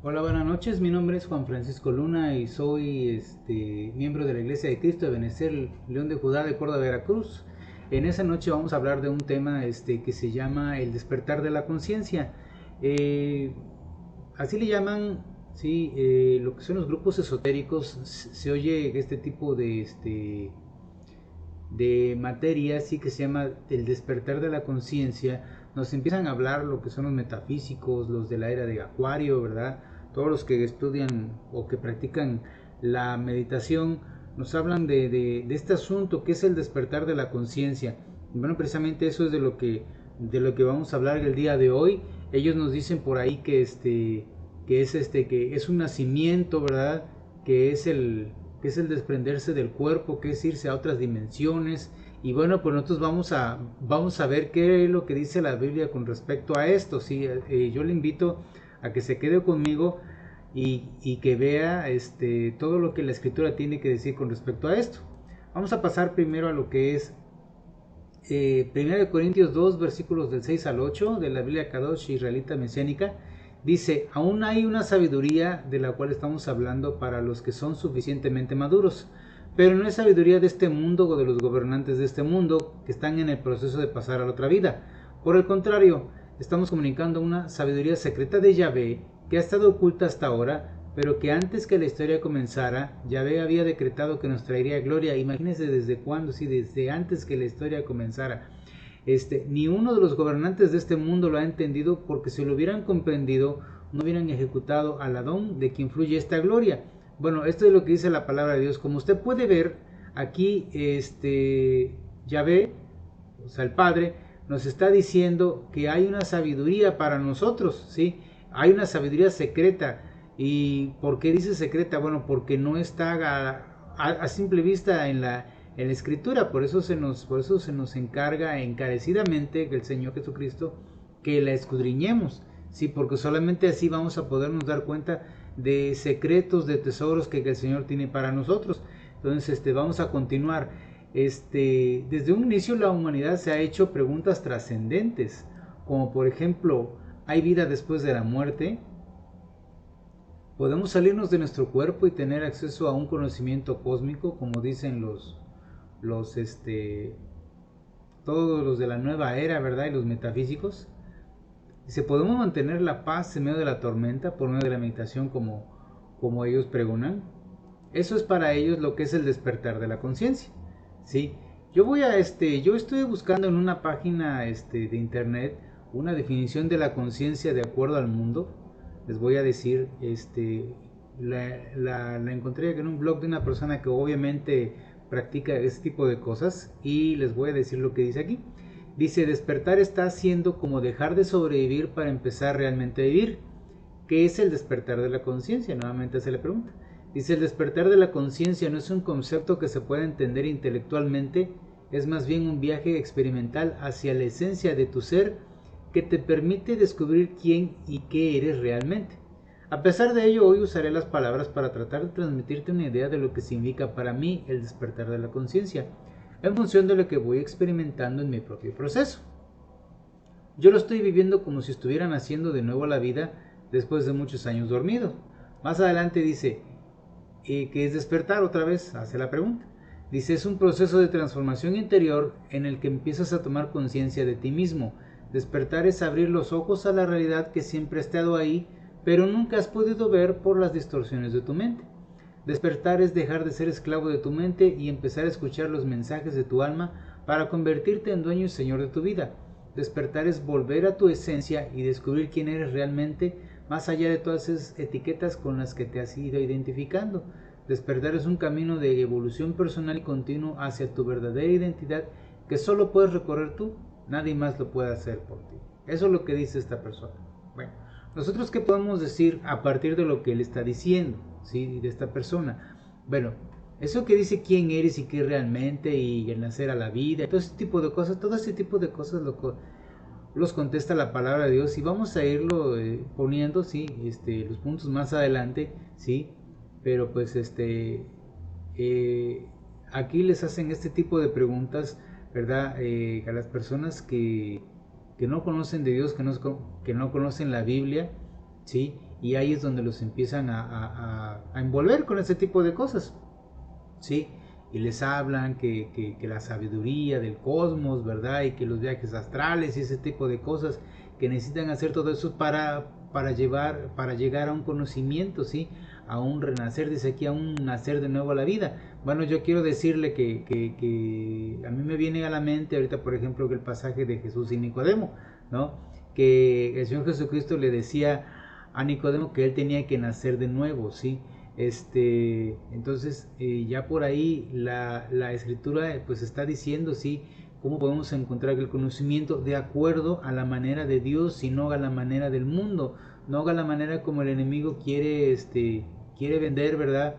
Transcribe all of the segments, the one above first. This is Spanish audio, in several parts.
Hola, buenas noches. Mi nombre es Juan Francisco Luna y soy miembro de la Iglesia de Cristo de Benecer, León de Judá, de Córdoba, Veracruz. En esa noche vamos a hablar de un tema que se llama el despertar de la conciencia. Eh, Así le llaman, sí, lo que son los grupos esotéricos. Se oye este tipo de materia, sí, que se llama el despertar de la conciencia. Nos empiezan a hablar lo que son los metafísicos, los de la era de Acuario, ¿verdad? Todos los que estudian o que practican la meditación nos hablan de este asunto que es el despertar de la conciencia. Bueno, precisamente eso es de lo que vamos a hablar el día de hoy. Ellos nos dicen por ahí que es un nacimiento, ¿verdad? Que es el desprenderse del cuerpo, que es irse a otras dimensiones. Y bueno, pues nosotros vamos a ver qué es lo que dice la Biblia con respecto a esto. Sí, yo le invito a que se quede conmigo y que vea todo lo que la Escritura tiene que decir con respecto a esto. Vamos a pasar primero a lo que es 1 Corintios 2, versículos del 6 al 8 de la Biblia Kadosh Israelita Mesiánica. Dice: aún hay una sabiduría de la cual estamos hablando para los que son suficientemente maduros, pero no es sabiduría de este mundo o de los gobernantes de este mundo que están en el proceso de pasar a la otra vida. Por el contrario, estamos comunicando una sabiduría secreta de Yahvé que ha estado oculta hasta ahora, pero que antes que la historia comenzara, Yahvé había decretado que nos traería gloria. Imagínense desde cuándo, sí, desde antes que la historia comenzara. Ni uno de los gobernantes de este mundo lo ha entendido, porque si lo hubieran comprendido, no hubieran ejecutado al Adón de quien fluye esta gloria. Bueno, esto es lo que dice la palabra de Dios. Como usted puede ver, aquí Yahvé, o sea, el Padre, nos está diciendo que hay una sabiduría para nosotros, ¿sí? Hay una sabiduría secreta. ¿Y por qué dice secreta? Bueno, porque no está a simple vista en la escritura. Por eso se nos encarga encarecidamente que el Señor Jesucristo que la escudriñemos, sí, porque solamente así vamos a podernos dar cuenta de secretos, de tesoros que el Señor tiene para nosotros. Entonces, vamos a continuar. Desde un inicio la humanidad se ha hecho preguntas trascendentes, como por ejemplo, ¿hay vida después de la muerte? ¿Podemos salirnos de nuestro cuerpo y tener acceso a un conocimiento cósmico, como dicen los, todos los de la nueva era, ¿verdad? Y los metafísicos. Dice, ¿podemos mantener la paz en medio de la tormenta por medio de la meditación como ellos pregonan? Eso es para ellos lo que es el despertar de la conciencia, ¿sí? Yo estoy buscando en una página de internet una definición de la conciencia de acuerdo al mundo. Les voy a decir, la encontré en un blog de una persona que obviamente practica este tipo de cosas, y les voy a decir lo que dice aquí. Dice: despertar está haciendo como dejar de sobrevivir para empezar realmente a vivir. ¿Qué es el despertar de la conciencia? Nuevamente se le pregunta. Dice: el despertar de la conciencia no es un concepto que se pueda entender intelectualmente, es más bien un viaje experimental hacia la esencia de tu ser que te permite descubrir quién y qué eres realmente. A pesar de ello, hoy usaré las palabras para tratar de transmitirte una idea de lo que significa para mí el despertar de la conciencia, en función de lo que voy experimentando en mi propio proceso. Yo lo estoy viviendo como si estuviera naciendo de nuevo a la vida después de muchos años dormido. Más adelante dice, ¿qué es despertar? Otra vez hace la pregunta. Dice: es un proceso de transformación interior en el que empiezas a tomar conciencia de ti mismo. Despertar es abrir los ojos a la realidad que siempre ha estado ahí, pero nunca has podido ver por las distorsiones de tu mente. Despertar es dejar de ser esclavo de tu mente y empezar a escuchar los mensajes de tu alma para convertirte en dueño y señor de tu vida. Despertar es volver a tu esencia y descubrir quién eres realmente, más allá de todas esas etiquetas con las que te has ido identificando. Despertar es un camino de evolución personal y continuo hacia tu verdadera identidad que solo puedes recorrer tú, nadie más lo puede hacer por ti. Eso es lo que dice esta persona. Bueno, nosotros qué podemos decir a partir de lo que él está diciendo, ¿sí? De esta persona. Bueno, eso que dice quién eres y qué realmente, y el nacer a la vida, todo ese tipo de cosas los contesta la palabra de Dios, y vamos a irlo poniendo, sí, los puntos más adelante, sí, pero pues eh, aquí les hacen este tipo de preguntas, ¿verdad? A las personas que no conocen de Dios, que no conocen la Biblia, ¿sí? Y ahí es donde los empiezan a envolver con ese tipo de cosas, ¿sí? Y les hablan que la sabiduría del cosmos, ¿verdad? Y que los viajes astrales y ese tipo de cosas, que necesitan hacer todo eso para llegar a un conocimiento, ¿sí? A un renacer, dice aquí, a un nacer de nuevo a la vida. Bueno, yo quiero decirle que a mí me viene a la mente ahorita, por ejemplo, que el pasaje de Jesús y Nicodemo, ¿no? Que el Señor Jesucristo le decía a Nicodemo que él tenía que nacer de nuevo, ¿sí? Entonces ya por ahí la escritura pues está diciendo, sí, cómo podemos encontrar el conocimiento de acuerdo a la manera de Dios y no a la manera del mundo, no a la manera como el enemigo quiere vender, ¿verdad?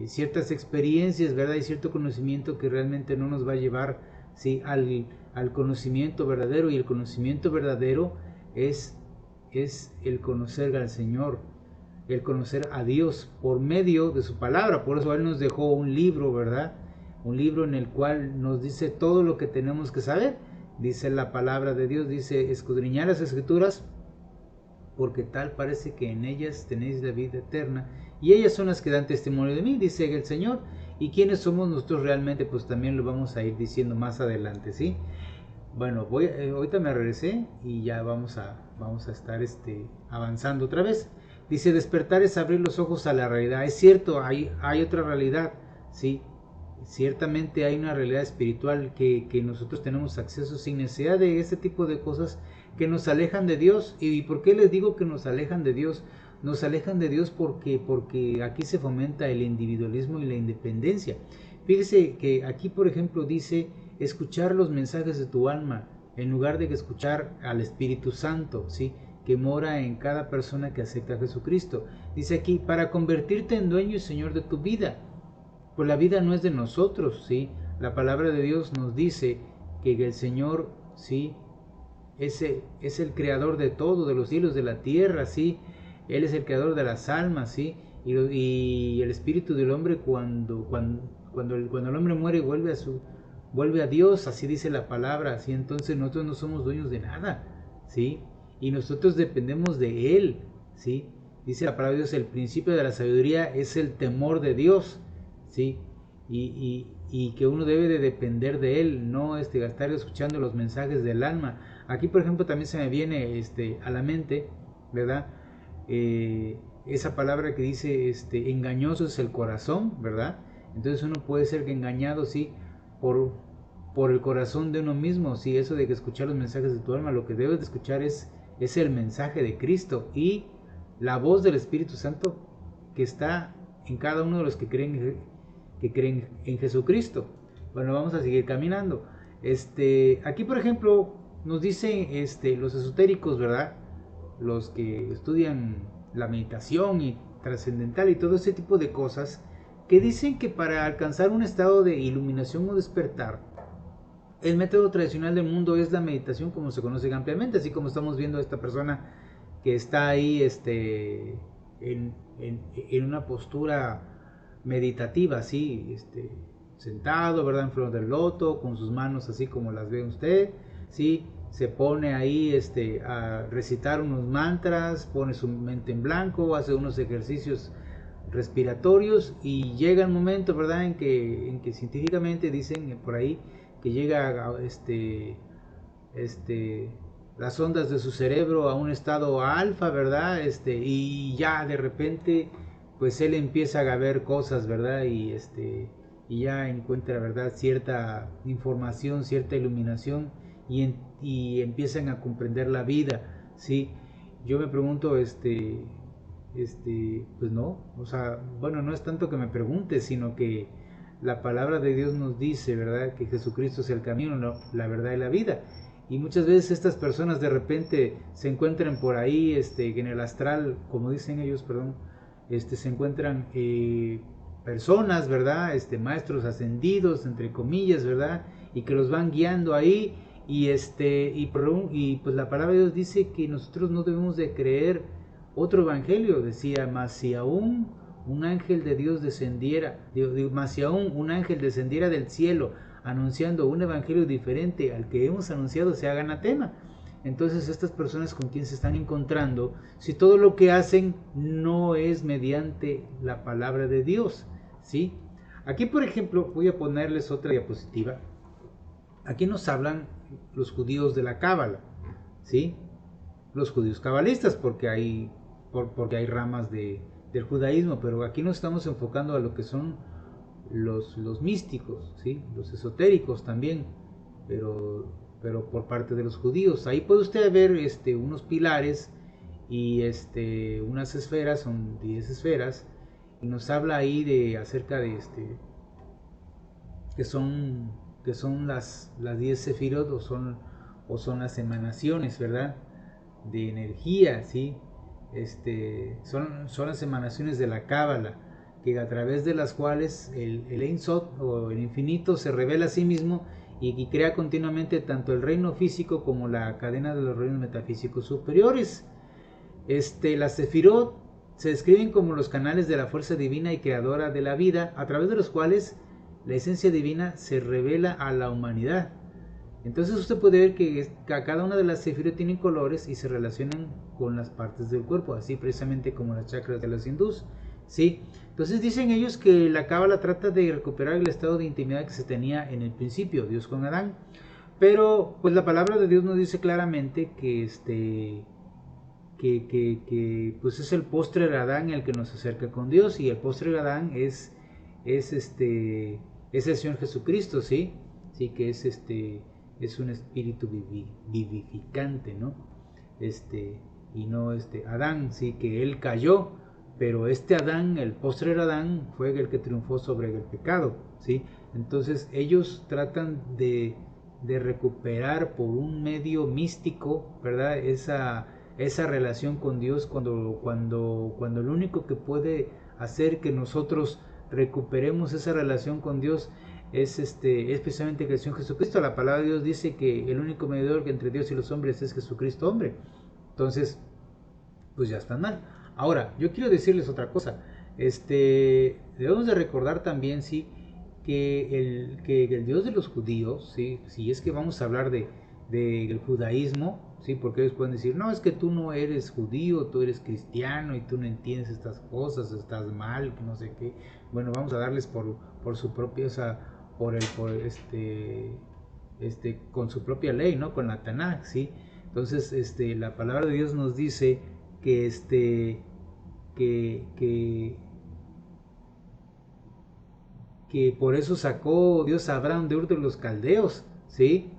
Ciertas experiencias, ¿verdad? Y cierto conocimiento que realmente no nos va a llevar, sí, al conocimiento verdadero, y el conocimiento verdadero es el conocer al Señor, el conocer a Dios por medio de su palabra. Por eso Él nos dejó un libro, ¿verdad? Un libro en el cual nos dice todo lo que tenemos que saber. Dice la palabra de Dios, dice: escudriñad las escrituras, porque tal parece que en ellas tenéis la vida eterna, y ellas son las que dan testimonio de mí, dice el Señor. ¿Y quiénes somos nosotros realmente? Pues también lo vamos a ir diciendo más adelante, ¿sí? Bueno, ahorita me regresé y ya vamos a estar avanzando otra vez. Dice: despertar es abrir los ojos a la realidad. Es cierto, hay otra realidad, ¿sí? Ciertamente hay una realidad espiritual que nosotros tenemos acceso sin necesidad de este tipo de cosas que nos alejan de Dios. ¿Y por qué les digo que nos alejan de Dios? Nos alejan de Dios porque aquí se fomenta el individualismo y la independencia. Fíjese que aquí, por ejemplo, dice: escuchar los mensajes de tu alma, en lugar de escuchar al Espíritu Santo, ¿sí? Que mora en cada persona que acepta a Jesucristo. Dice aquí: para convertirte en dueño y señor de tu vida. Pues la vida no es de nosotros, ¿sí? La palabra de Dios nos dice que el Señor, ¿sí? Es el creador de todo, de los cielos, de la tierra, ¿sí? Él es el creador de las almas, ¿sí? Y el espíritu del hombre cuando el hombre muere vuelve a Dios, así dice la palabra, ¿sí? Entonces nosotros no somos dueños de nada, ¿sí? Y nosotros dependemos de Él, ¿sí? Dice la palabra de Dios: el principio de la sabiduría es el temor de Dios, ¿sí? Y que uno debe de depender de Él, no estar escuchando los mensajes del alma. Aquí, por ejemplo, también se me viene a la mente, ¿verdad? Esa palabra que dice, engañoso es el corazón, ¿verdad? Entonces uno puede ser engañado, sí, por el corazón de uno mismo, sí. Eso de que escuchar los mensajes de tu alma, lo que debes de escuchar es el mensaje de Cristo y la voz del Espíritu Santo que está en cada uno de los que creen en Jesucristo. Bueno, vamos a seguir caminando. Aquí, por ejemplo, nos dicen los esotéricos, ¿verdad? Los que estudian la meditación y trascendental y todo ese tipo de cosas, que dicen que para alcanzar un estado de iluminación o despertar, el método tradicional del mundo es la meditación, como se conoce ampliamente, así como estamos viendo a esta persona que está ahí en una postura meditativa, así, sentado, ¿verdad? En flor del loto, con sus manos así como las ve usted, ¿sí? Se pone ahí a recitar unos mantras, pone su mente en blanco, hace unos ejercicios respiratorios, y llega el momento, ¿verdad? En que científicamente dicen por ahí que llega a las ondas de su cerebro a un estado alfa, ¿verdad? Y ya de repente pues él empieza a ver cosas, ¿verdad? Y ya encuentra, ¿verdad? Cierta información, cierta iluminación, y empiezan a comprender la vida, ¿sí? Yo me pregunto, pues no, o sea, bueno, no es tanto que me pregunte, sino que la palabra de Dios nos dice, ¿verdad? Que Jesucristo es el camino, la verdad y la vida. Y muchas veces estas personas de repente se encuentran por ahí, en el astral, como dicen ellos, perdón, se encuentran personas, ¿verdad? Maestros ascendidos, entre comillas, ¿verdad? Y que los van guiando ahí, y pues la palabra de Dios dice que nosotros no debemos de creer otro evangelio. Decía: mas si aún un ángel de Dios descendiera, mas si aún un ángel descendiera del cielo anunciando un evangelio diferente al que hemos anunciado, se haga anatema. entonces estas personas con quien se están encontrando, si todo lo que hacen no es mediante la palabra de Dios, ¿sí? Aquí, por ejemplo, voy a ponerles otra diapositiva. Aquí nos hablan los judíos de la Cábala, ¿sí? Los judíos cabalistas, porque hay ramas del judaísmo, pero aquí nos estamos enfocando a lo que son los místicos, ¿sí? Los esotéricos también, pero por parte de los judíos. Ahí puede usted ver unos pilares y unas esferas, son 10 esferas, y nos habla ahí de acerca de que son las 10 sefirot, o son las emanaciones, ¿verdad? De energía, ¿sí? Son las emanaciones de la Cábala, que a través de las cuales el Ein Sof, o el infinito, se revela a sí mismo y crea continuamente tanto el reino físico como la cadena de los reinos metafísicos superiores. Las sefirot se describen como los canales de la fuerza divina y creadora de la vida, a través de los cuales la esencia divina se revela a la humanidad. Entonces usted puede ver que cada una de las sefirot tienen colores y se relacionan con las partes del cuerpo, así precisamente como las chakras de los hindús, ¿sí? Entonces dicen ellos que la cábala trata de recuperar el estado de intimidad que se tenía en el principio, Dios con Adán. Pero pues la palabra de Dios nos dice claramente pues es el postrer Adán el que nos acerca con Dios, y el postrer Adán es el Señor Jesucristo, ¿sí? Sí, que es un espíritu vivificante, ¿no? Y no Adán, sí, que él cayó, pero Adán, el postrer Adán, fue el que triunfó sobre el pecado, ¿sí? Entonces ellos tratan de recuperar por un medio místico, ¿verdad? Esa relación con Dios, cuando lo único que puede hacer que nosotros recuperemos esa relación con Dios es precisamente el Señor Jesucristo. La palabra de Dios dice que el único mediador entre Dios y los hombres es Jesucristo hombre. Entonces, pues ya está mal. Ahora, yo quiero decirles otra cosa. Debemos de recordar también, sí, que el Dios de los judíos, sí, si es que vamos a hablar del judaísmo, sí, porque ellos pueden decir, no, es que tú no eres judío, tú eres cristiano y tú no entiendes estas cosas, estás mal, que no sé qué. Bueno, vamos a darles por su propia, o sea, con su propia ley, ¿no? Con la Tanaj, ¿sí? Entonces, la palabra de Dios nos dice que que por eso sacó Dios a Abraham de Ur de los Caldeos, ¿sí?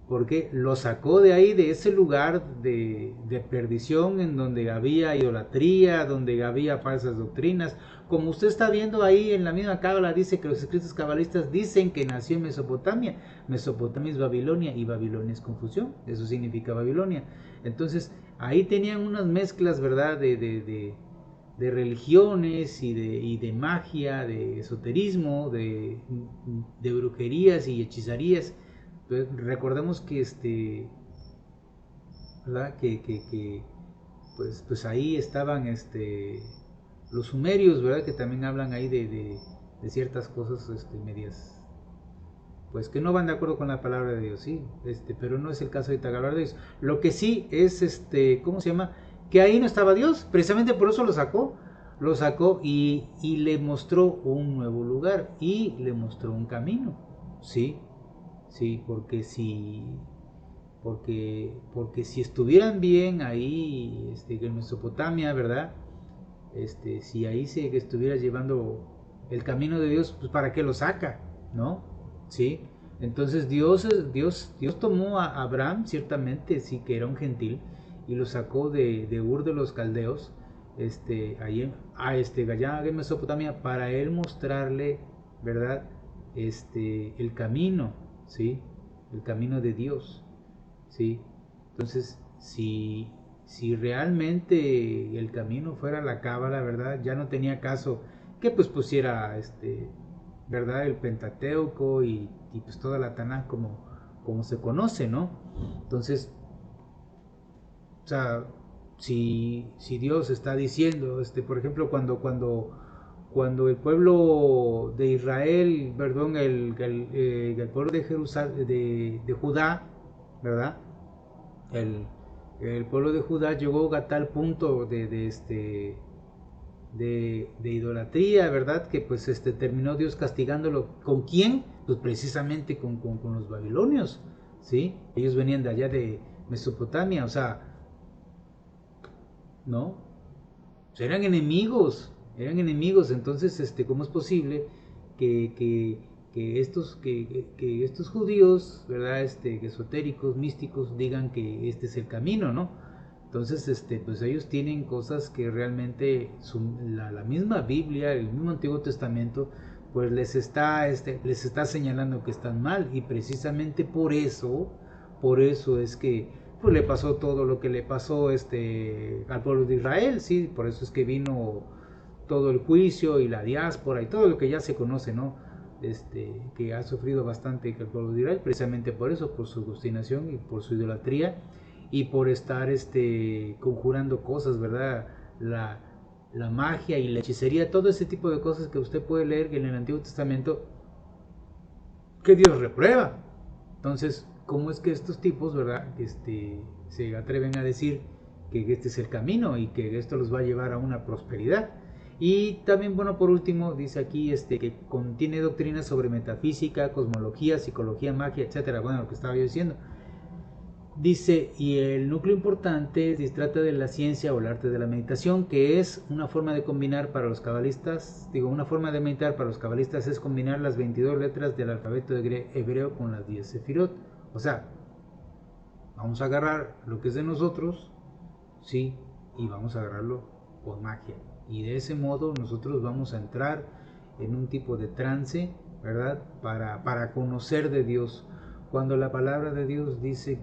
Porque lo sacó de ahí, de ese lugar de perdición, en donde había idolatría, donde había falsas doctrinas. Como usted está viendo ahí en la misma cábala, dice que los escritos cabalistas dicen que nació en Mesopotamia. Mesopotamia es Babilonia, y Babilonia es confusión, eso significa Babilonia. Entonces ahí tenían unas mezclas, ¿verdad? De religiones y de magia, de esoterismo, de brujerías y hechizarías. Entonces, recordemos que ¿verdad? Pues ahí estaban los sumerios, ¿verdad? Que también hablan ahí de ciertas cosas medias, pues que no van de acuerdo con la palabra de Dios, sí, pero no es el caso de hablar de eso. Lo que sí es ¿cómo se llama? Que ahí no estaba Dios, precisamente por eso lo sacó y le mostró un nuevo lugar y le mostró un camino, sí, sí, porque si estuvieran bien ahí en Mesopotamia, ¿verdad? Si ahí se estuviera llevando el camino de Dios, pues ¿para qué lo saca? ¿No? ¿Sí? Entonces Dios tomó a Abraham, ciertamente, sí, que era un gentil, y lo sacó de Ur de los Caldeos, ahí allá en Mesopotamia, para él mostrarle, ¿verdad? El camino, ¿sí? El camino de Dios, ¿sí? Entonces, si realmente el camino fuera la cábala, ¿verdad? Ya no tenía caso que pues pusiera, ¿verdad? El Pentateuco y pues toda la Tanaj como se conoce, ¿no? Entonces, o sea, si Dios está diciendo, por ejemplo, cuando el pueblo de Israel, perdón, el pueblo de Jerusalén, de Judá, ¿verdad? el, el pueblo de Judá llegó a tal punto de idolatría, ¿verdad? Que pues terminó Dios castigándolo. ¿Con quién? Pues precisamente con los babilonios, ¿sí? Ellos venían de allá de Mesopotamia, o sea, ¿no? Pues eran enemigos, entonces, ¿cómo es posible que, que, que estos judíos, ¿verdad? Esotéricos, místicos, digan que este es el camino, ¿no? Entonces, pues ellos tienen cosas que realmente la misma Biblia, el mismo Antiguo Testamento, pues les está señalando que están mal, y precisamente por eso es que pues le pasó todo lo que le pasó al pueblo de Israel, sí, por eso es que vino todo el juicio y la diáspora y todo lo que ya se conoce, ¿no? Que ha sufrido bastante el pueblo de Israel, precisamente por eso, por su obstinación y por su idolatría y por estar conjurando cosas, ¿verdad? La, la magia y la hechicería, todo ese tipo de cosas que usted puede leer en el Antiguo Testamento que Dios reprueba. Entonces, ¿cómo es que estos tipos, verdad, se atreven a decir que este es el camino y que esto los va a llevar a una prosperidad? Y también, bueno, por último, dice aquí que contiene doctrinas sobre metafísica, cosmología, psicología, magia, etcétera. Bueno, lo que estaba yo diciendo. Dice, y el núcleo importante se trata de la ciencia o el arte de la meditación, que es una forma de combinar para los cabalistas, una forma de meditar para los cabalistas es combinar las 22 letras del alfabeto hebreo con las 10 sefirot. O sea, vamos a agarrar lo que es de nosotros, sí, y vamos a agarrarlo con magia. Y de ese modo nosotros vamos a entrar en un tipo de trance, ¿verdad? Para conocer de Dios. Cuando la palabra de Dios dice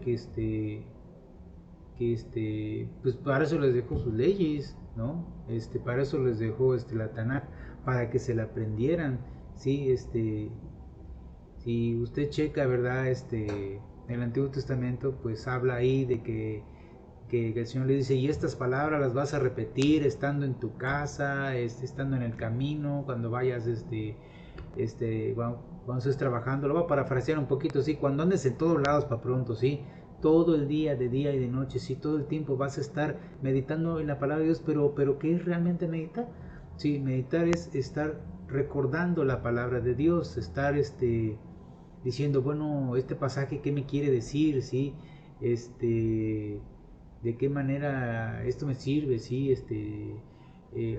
pues para eso les dejó sus leyes, ¿no? Para eso les dejó la Tanakh, para que se la aprendieran, ¿sí? Si usted checa, ¿verdad? El Antiguo Testamento, pues habla ahí de que el Señor le dice, y estas palabras las vas a repetir estando en tu casa, estando en el camino, cuando vayas, cuando estés trabajando, lo voy a parafrasear un poquito, sí, cuando andes en todos lados para pronto, sí, todo el día, de día y de noche, sí, todo el tiempo vas a estar meditando en la palabra de Dios, pero ¿qué es realmente meditar? Sí, meditar es estar recordando la palabra de Dios, estar diciendo, bueno, este pasaje, ¿qué me quiere decir? ¿Sí? De qué manera esto me sirve, ¿sí?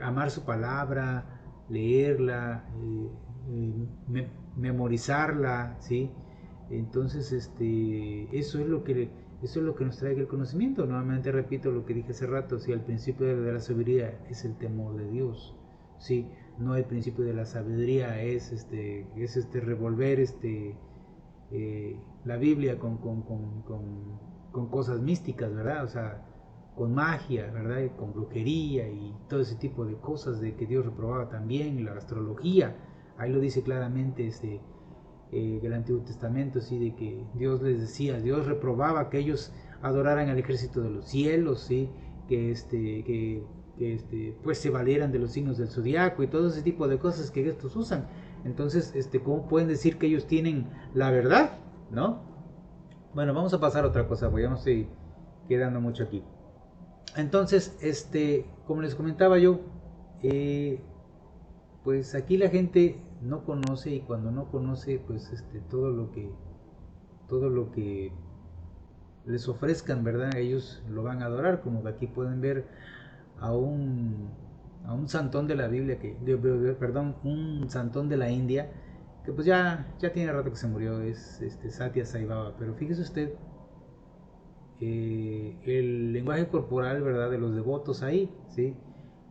Amar su palabra, leerla, memorizarla, ¿sí? Entonces, eso es lo que nos trae el conocimiento. Nuevamente repito lo que dije hace rato, si el principio de la sabiduría es el temor de Dios, ¿sí? No el principio de la sabiduría es revolver la Biblia con cosas místicas, ¿verdad? O sea, con magia, ¿verdad? Y con brujería y todo ese tipo de cosas de que Dios reprobaba también, la astrología. Ahí lo dice claramente el Antiguo Testamento, ¿sí? De que Dios les decía, Dios reprobaba que ellos adoraran al ejército de los cielos, ¿sí? Que pues se valieran de los signos del zodiaco y todo ese tipo de cosas que estos usan. Entonces, ¿cómo pueden decir que ellos tienen la verdad? ¿No? Bueno, vamos a pasar a otra cosa, porque ya no estoy quedando mucho aquí. Entonces, como les comentaba yo, pues aquí la gente no conoce, y cuando no conoce, pues todo lo que les ofrezcan, ¿verdad? Ellos lo van a adorar, como que aquí pueden ver a a un santón de la Biblia, perdón, un santón de la India, que pues ya tiene rato que se murió, es Satya Sai Baba, pero fíjese usted, el lenguaje corporal, ¿verdad? De los devotos ahí, ¿sí?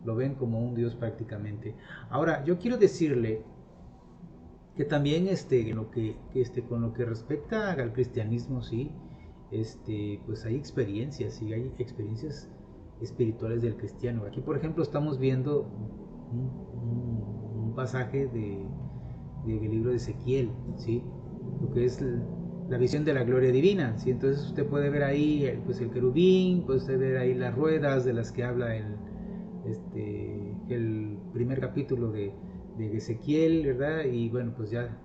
Lo ven como un dios prácticamente. Ahora, yo quiero decirle que también con lo que respecta al cristianismo, sí, pues hay experiencias, sí, hay experiencias espirituales del cristiano. Aquí, por ejemplo, estamos viendo un pasaje del libro de Ezequiel, ¿sí? Lo que es la visión de la gloria divina, ¿sí? Entonces usted puede ver ahí pues el querubín, puede usted ver ahí las ruedas de las que habla el primer capítulo de Ezequiel, ¿verdad? Y bueno, pues ya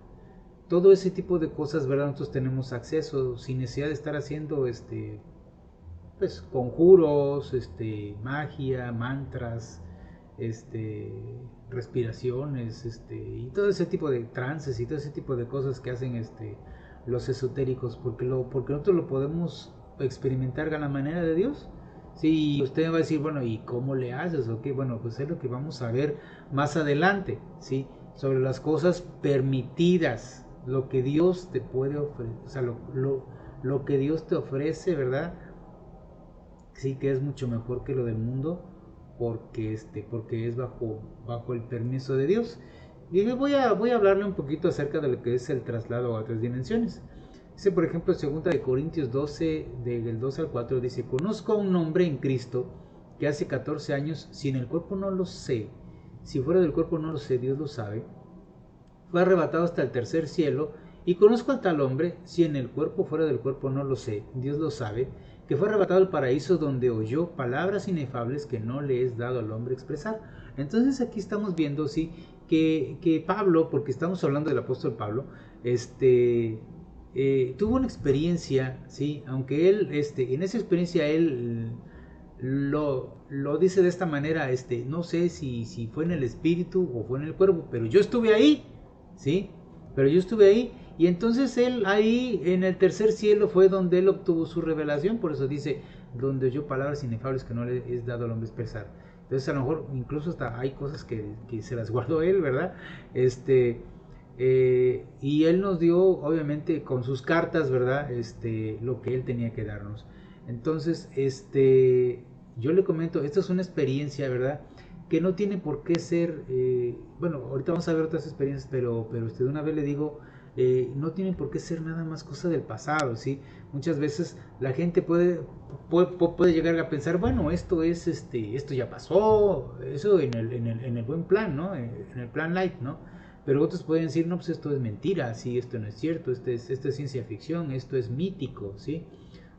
todo ese tipo de cosas, ¿verdad? Nosotros tenemos acceso sin necesidad de estar haciendo pues conjuros, magia, mantras, respiraciones, y todo ese tipo de trances y todo ese tipo de cosas que hacen los esotéricos, porque nosotros lo podemos experimentar a la manera de Dios. Sí, usted va a decir, bueno, ¿y cómo le haces? ¿O qué? Bueno, pues es lo que vamos a ver más adelante, ¿sí? Sobre las cosas permitidas, lo que Dios te puede ofrecer, o sea, lo que Dios te ofrece, ¿verdad? Sí, que es mucho mejor que lo del mundo, porque es bajo el permiso de Dios. Y voy a hablarle un poquito acerca de lo que es el traslado a otras dimensiones. Dice, por ejemplo, 2 de Corintios 12, del 2 al 4, dice: conozco a un hombre en Cristo que hace 14 años, si en el cuerpo no lo sé, si fuera del cuerpo no lo sé, Dios lo sabe, fue arrebatado hasta el tercer cielo. Y conozco al tal hombre, si en el cuerpo fuera del cuerpo no lo sé, Dios lo sabe, que fue arrebatado al paraíso, donde oyó palabras inefables que no le es dado al hombre expresar. Entonces aquí estamos viendo, sí, que Pablo, porque estamos hablando del apóstol Pablo, tuvo una experiencia, sí, aunque él, en esa experiencia él lo dice de esta manera, no sé si fue en el espíritu o fue en el cuerpo, pero yo estuve ahí, ¿sí? Pero yo estuve ahí, y entonces él ahí en el tercer cielo fue donde él obtuvo su revelación. Por eso dice, donde oyó palabras inefables que no le es dado al hombre expresar. Entonces a lo mejor incluso hasta hay cosas que se las guardó él, ¿verdad? Y él nos dio, obviamente, con sus cartas, ¿verdad? Lo que él tenía que darnos. Entonces, yo le comento, esta es una experiencia, ¿verdad? Que no tiene por qué ser, bueno, ahorita vamos a ver otras experiencias, pero de una vez le digo, no tiene por qué ser nada más cosa del pasado, ¿sí? Muchas veces la gente puede llegar a pensar, bueno, esto ya pasó, eso en el buen plan, ¿no? En el plan light, ¿no? Pero otros pueden decir, no, pues esto es mentira, sí, esto no es cierto, esto es ciencia ficción, esto es mítico, ¿sí?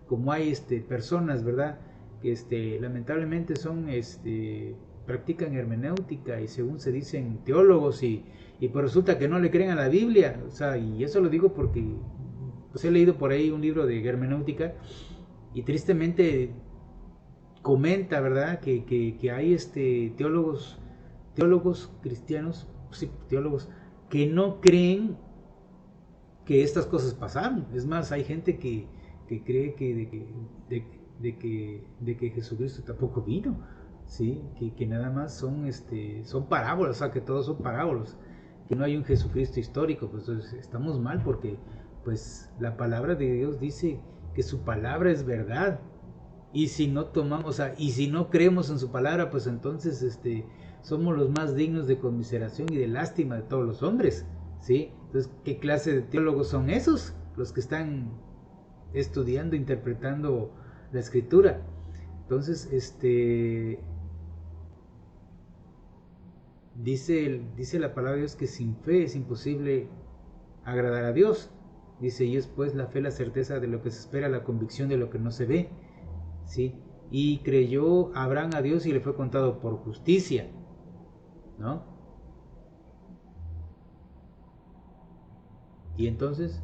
Como hay personas, ¿verdad? Que lamentablemente practican hermenéutica y según se dicen teólogos, y pues resulta que no le creen a la Biblia. O sea, y eso lo digo porque pues he leído por ahí un libro de hermenéutica, y tristemente comenta, ¿verdad? Que hay teólogos cristianos, sí, teólogos, que no creen que estas cosas pasaron. Es más, hay gente que cree de que Jesucristo tampoco vino, ¿sí? Que nada más son parábolas, o sea, que todos son parábolas, que no hay un Jesucristo histórico. Pues entonces estamos mal, porque pues la palabra de Dios dice que su palabra es verdad. Y si no tomamos, o sea, y si no creemos en su palabra, pues entonces somos los más dignos de conmiseración y de lástima de todos los hombres, ¿sí? Entonces, ¿qué clase de teólogos son esos? Los que están estudiando, interpretando la escritura. Entonces, dice la palabra de Dios que sin fe es imposible agradar a Dios. Dice, y es pues la fe, la certeza de lo que se espera, la convicción de lo que no se ve, ¿sí? Y creyó Abraham a Dios y le fue contado por justicia, ¿no? Y entonces,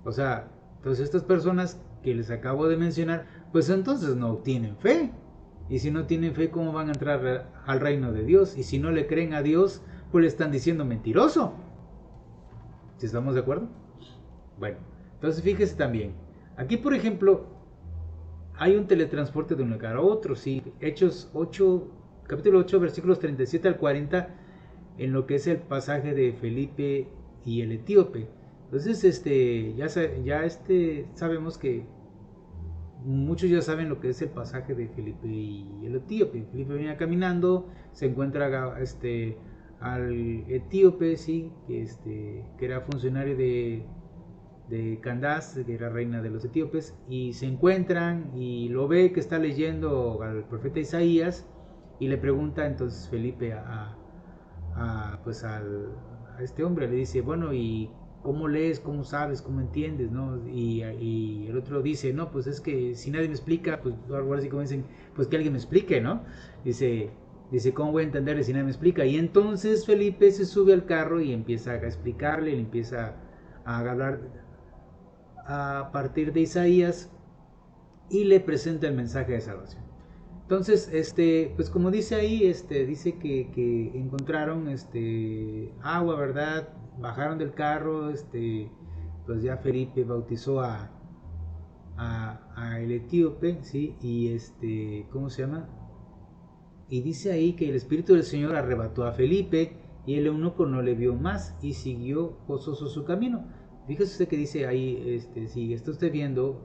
o sea, entonces estas personas que les acabo de mencionar, pues entonces no tienen fe. Y si no tienen fe, ¿cómo van a entrar al reino de Dios? Y si no le creen a Dios, pues le están diciendo mentiroso. ¿Sí estamos de acuerdo? Bueno, entonces fíjese también. Aquí, por ejemplo, hay un teletransporte de un lugar a otro, ¿sí? Hechos 8, capítulo 8, versículos 37 al 40, en lo que es el pasaje de Felipe y el etíope. Entonces, sabemos que muchos ya saben lo que es el pasaje de Felipe y el etíope. Felipe venía caminando, se encuentra al etíope, sí, que era funcionario de Candace, que era reina de los etíopes, y se encuentran y lo ve que está leyendo al profeta Isaías, y le pregunta entonces Felipe pues a este hombre, le dice, bueno, ¿y cómo lees, cómo sabes, cómo entiendes, no? Y el otro dice, no, pues es que si nadie me explica, pues algo así como dicen, pues que alguien me explique, ¿no? Dice, ¿cómo voy a entender si nadie me explica? Y entonces Felipe se sube al carro y empieza a explicarle, le empieza a hablar a partir de Isaías, y le presenta el mensaje de salvación. Entonces, pues como dice ahí, dice que encontraron agua, ¿verdad? Bajaron del carro, pues ya Felipe bautizó a el etíope, ¿sí? Y ¿cómo se llama? Y dice ahí que el Espíritu del Señor arrebató a Felipe y el eunuco no le vio más y siguió gozoso su camino. Fíjese usted que dice ahí, si está usted viendo,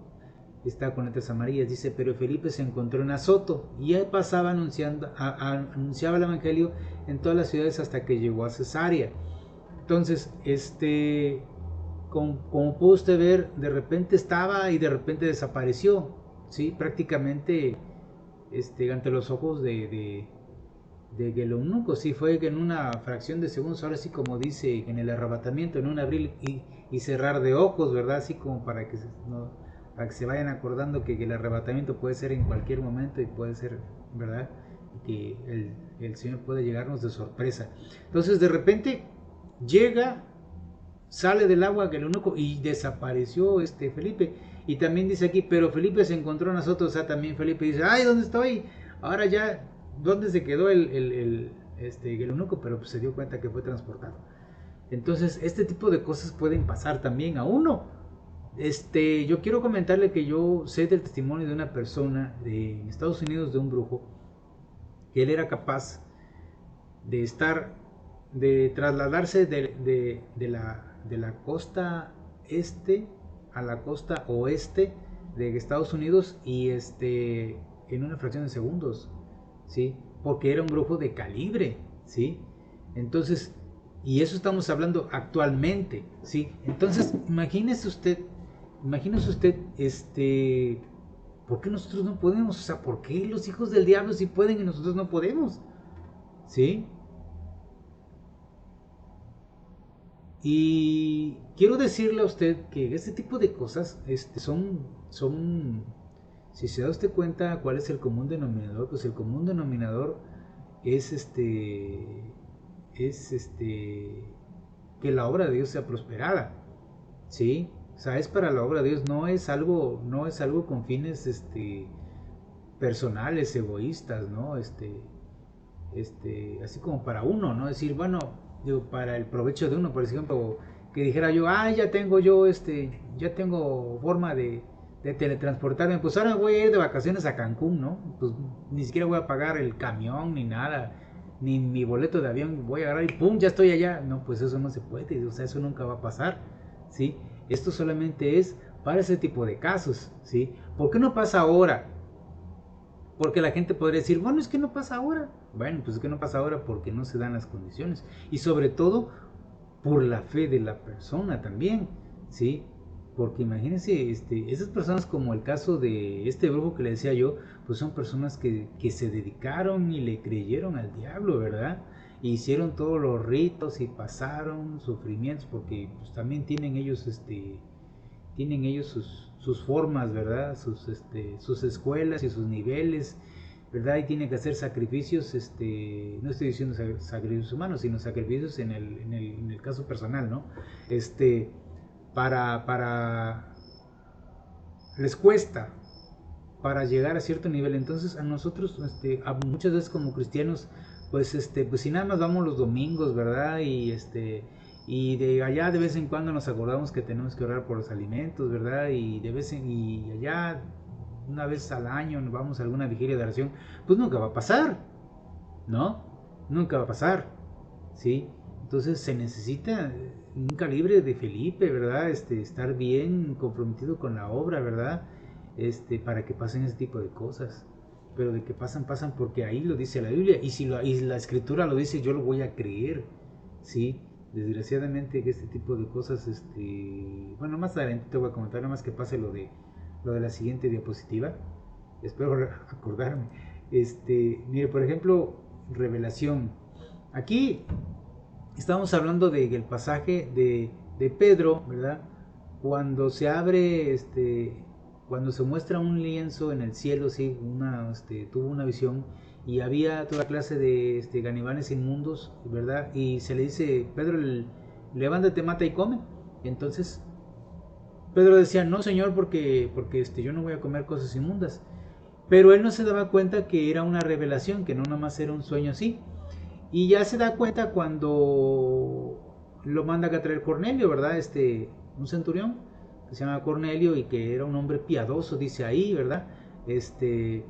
está con letras amarillas, dice, pero Felipe se encontró en Azoto y él pasaba anunciaba el Evangelio en todas las ciudades hasta que llegó a Cesarea. Entonces, como pudo usted ver, de repente estaba y de repente desapareció, ¿sí? Prácticamente ante los ojos de el eunuco, sí, fue en una fracción de segundos, ahora sí como dice en el arrebatamiento, en un abrir y cerrar de ojos, ¿verdad? Así como para que se vayan acordando que el arrebatamiento puede ser en cualquier momento y puede ser, ¿verdad? Que el Señor puede llegarnos de sorpresa. Entonces de repente llega, sale del agua el eunuco y desapareció Felipe. Y también dice aquí, pero Felipe se encontró en nosotros, o sea, también Felipe dice, ay, ¿dónde estoy? Ahora ya, ¿dónde se quedó el eunuco? Pero pues se dio cuenta que fue transportado. Entonces, este tipo de cosas pueden pasar también a uno. Yo quiero comentarle que yo sé del testimonio de una persona en Estados Unidos, de un brujo, que él era capaz de de trasladarse de la costa este a la costa oeste de Estados Unidos y en una fracción de segundos, ¿sí? Porque era un brujo de calibre, ¿sí? Entonces, y eso estamos hablando actualmente, ¿sí? Entonces, imagínese usted, ¿por qué nosotros no podemos? O sea, ¿por qué los hijos del diablo sí pueden y nosotros no podemos? ¿Sí? Y quiero decirle a usted que este tipo de cosas si se da usted cuenta cuál es el común denominador, pues el común denominador es que la obra de Dios sea prosperada, ¿sí? O sea, es para la obra de Dios, no es algo con fines personales, egoístas, ¿no? Así como para uno, ¿no? Decir, bueno, digo, para el provecho de uno, por ejemplo, que dijera yo, ya tengo forma de teletransportarme, pues ahora voy a ir de vacaciones a Cancún, ¿no? Pues ni siquiera voy a pagar el camión ni nada, ni mi boleto de avión, voy a agarrar y ¡pum! Ya estoy allá. No, pues eso no se puede, o sea, eso nunca va a pasar, ¿sí? Esto solamente es para ese tipo de casos, ¿sí? ¿Por qué no pasa ahora? Porque la gente podría decir, bueno, es que no pasa ahora. Bueno, pues es que no pasa ahora porque no se dan las condiciones. Y sobre todo por la fe de la persona también, ¿sí? Porque imagínense, esas personas como el caso de este brujo que le decía yo, pues son personas que se dedicaron y le creyeron al diablo, ¿verdad? E hicieron todos los ritos y pasaron sufrimientos porque pues, también tienen ellos sus formas, ¿verdad? Sus escuelas y sus niveles, ¿verdad? Y tienen que hacer sacrificios, no estoy diciendo sacrificios humanos, sino sacrificios en el caso personal, ¿no? Para, les cuesta para llegar a cierto nivel. Entonces a nosotros, muchas veces como cristianos, pues si nada más vamos los domingos, ¿verdad? Y de allá de vez en cuando nos acordamos que tenemos que orar por los alimentos, ¿verdad? Y allá una vez al año nos vamos a alguna vigilia de oración, pues nunca va a pasar, ¿no? Nunca va a pasar, ¿sí? Entonces se necesita un calibre de Felipe, ¿verdad? Estar bien comprometido con la obra, ¿verdad? Para que pasen ese tipo de cosas. Pero de que pasan, pasan porque ahí lo dice la Biblia. Y la escritura lo dice, yo lo voy a creer, ¿sí? Desgraciadamente que este tipo de cosas, bueno, más adelante te voy a comentar, nada más que pase lo de la siguiente diapositiva. Espero acordarme. Mire, por ejemplo, revelación. Aquí estamos hablando del pasaje de Pedro, ¿verdad? Cuando se abre, cuando se muestra un lienzo en el cielo, sí, tuvo una visión y había toda clase de ganibanes inmundos, ¿verdad? Y se le dice, Pedro, levántate, mata y come. Entonces, Pedro decía, no Señor, porque yo no voy a comer cosas inmundas. Pero él no se daba cuenta que era una revelación, que no nada más era un sueño así. Y ya se da cuenta cuando lo manda a traer Cornelio, ¿verdad? Un centurión que se llama Cornelio y que era un hombre piadoso, dice ahí, ¿verdad? Este,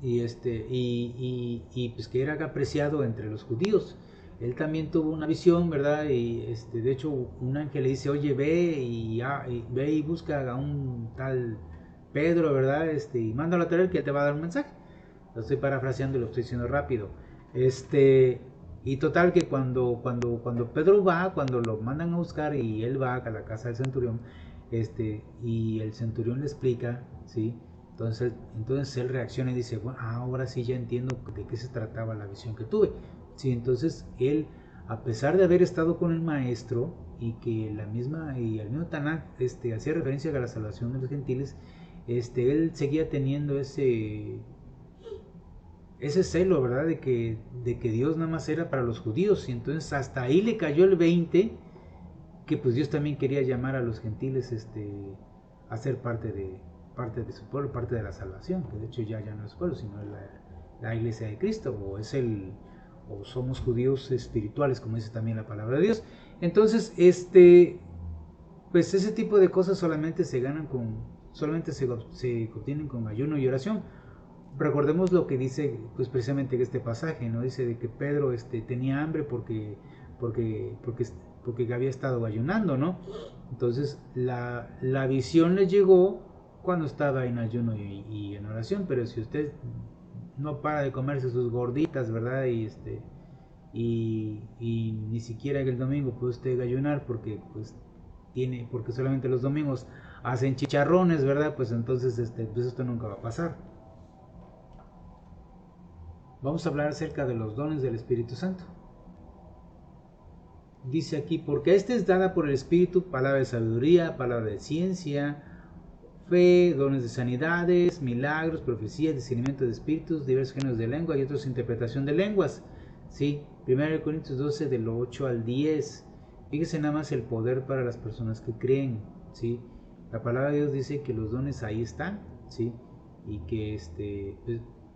y pues que era apreciado entre los judíos. Él también tuvo una visión, ¿verdad? Y de hecho un ángel le dice, oye, ve y busca a un tal Pedro, ¿verdad? Y mándalo a traer que él te va a dar un mensaje. Lo estoy parafraseando y lo estoy diciendo rápido. Y total que cuando Pedro va, cuando lo mandan a buscar y él va a la casa del centurión, y el centurión le explica, ¿sí? Entonces él reacciona y dice, bueno, ahora sí ya entiendo de qué se trataba la visión que tuve. Sí, entonces él, a pesar de haber estado con el maestro y que y el mismo Tanakh hacía referencia a la salvación de los gentiles, él seguía teniendo ese celo, ¿verdad? De que Dios nada más era para los judíos. Y entonces hasta ahí le cayó el 20 que pues Dios también quería llamar a los gentiles a ser parte de su pueblo, parte de la salvación, que de hecho ya no es pueblo, sino es la iglesia de Cristo, o somos judíos espirituales, como dice también la palabra de Dios. Entonces, pues ese tipo de cosas solamente se obtienen con ayuno y oración. Recordemos lo que dice pues precisamente este pasaje, ¿no? Dice de que Pedro tenía hambre porque, porque, porque había estado ayunando, ¿no? Entonces la visión le llegó cuando estaba en ayuno y en oración, pero si usted no para de comerse sus gorditas, ¿verdad? Y ni siquiera el domingo puede usted ayunar porque solamente los domingos hacen chicharrones, ¿verdad? Pues entonces pues esto nunca va a pasar. Vamos a hablar acerca de los dones del Espíritu Santo. Dice aquí, porque esta es dada por el Espíritu, palabra de sabiduría, palabra de ciencia, fe, dones de sanidades, milagros, profecías, discernimiento de espíritus, diversos géneros de lengua y otros interpretación de lenguas. ¿Sí? 1 Corintios 12 del 8 al 10. Fíjese nada más el poder para las personas que creen. ¿Sí? La palabra de Dios dice que los dones ahí están, ¿sí? Y que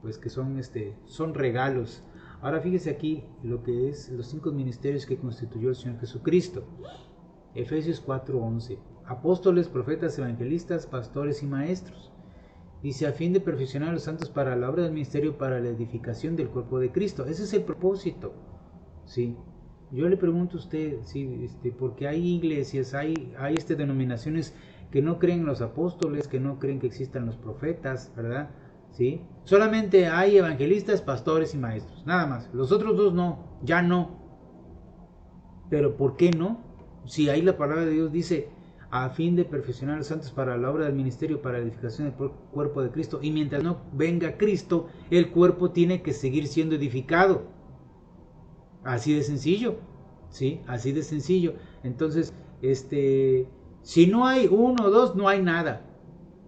pues que son regalos. Ahora fíjese aquí lo que es los 5 ministerios que constituyó el Señor Jesucristo. Efesios 4:11. Apóstoles, profetas, evangelistas, pastores y maestros. Dice, a fin de perfeccionar a los santos para la obra del ministerio, para la edificación del cuerpo de Cristo. Ese es el propósito. ¿Sí? Yo le pregunto a usted, ¿sí? Porque hay iglesias, hay denominaciones que no creen en los apóstoles, que no creen que existan los profetas, ¿verdad? ¿Sí? Solamente hay evangelistas, pastores y maestros, nada más. Los otros dos no, ya no. Pero ¿por qué no? Si ahí la palabra de Dios dice, a fin de perfeccionar a los santos para la obra del ministerio, para la edificación del cuerpo de Cristo. Y mientras no venga Cristo, el cuerpo tiene que seguir siendo edificado. Así de sencillo, ¿sí? Así de sencillo. Entonces, si no hay uno o dos, no hay nada,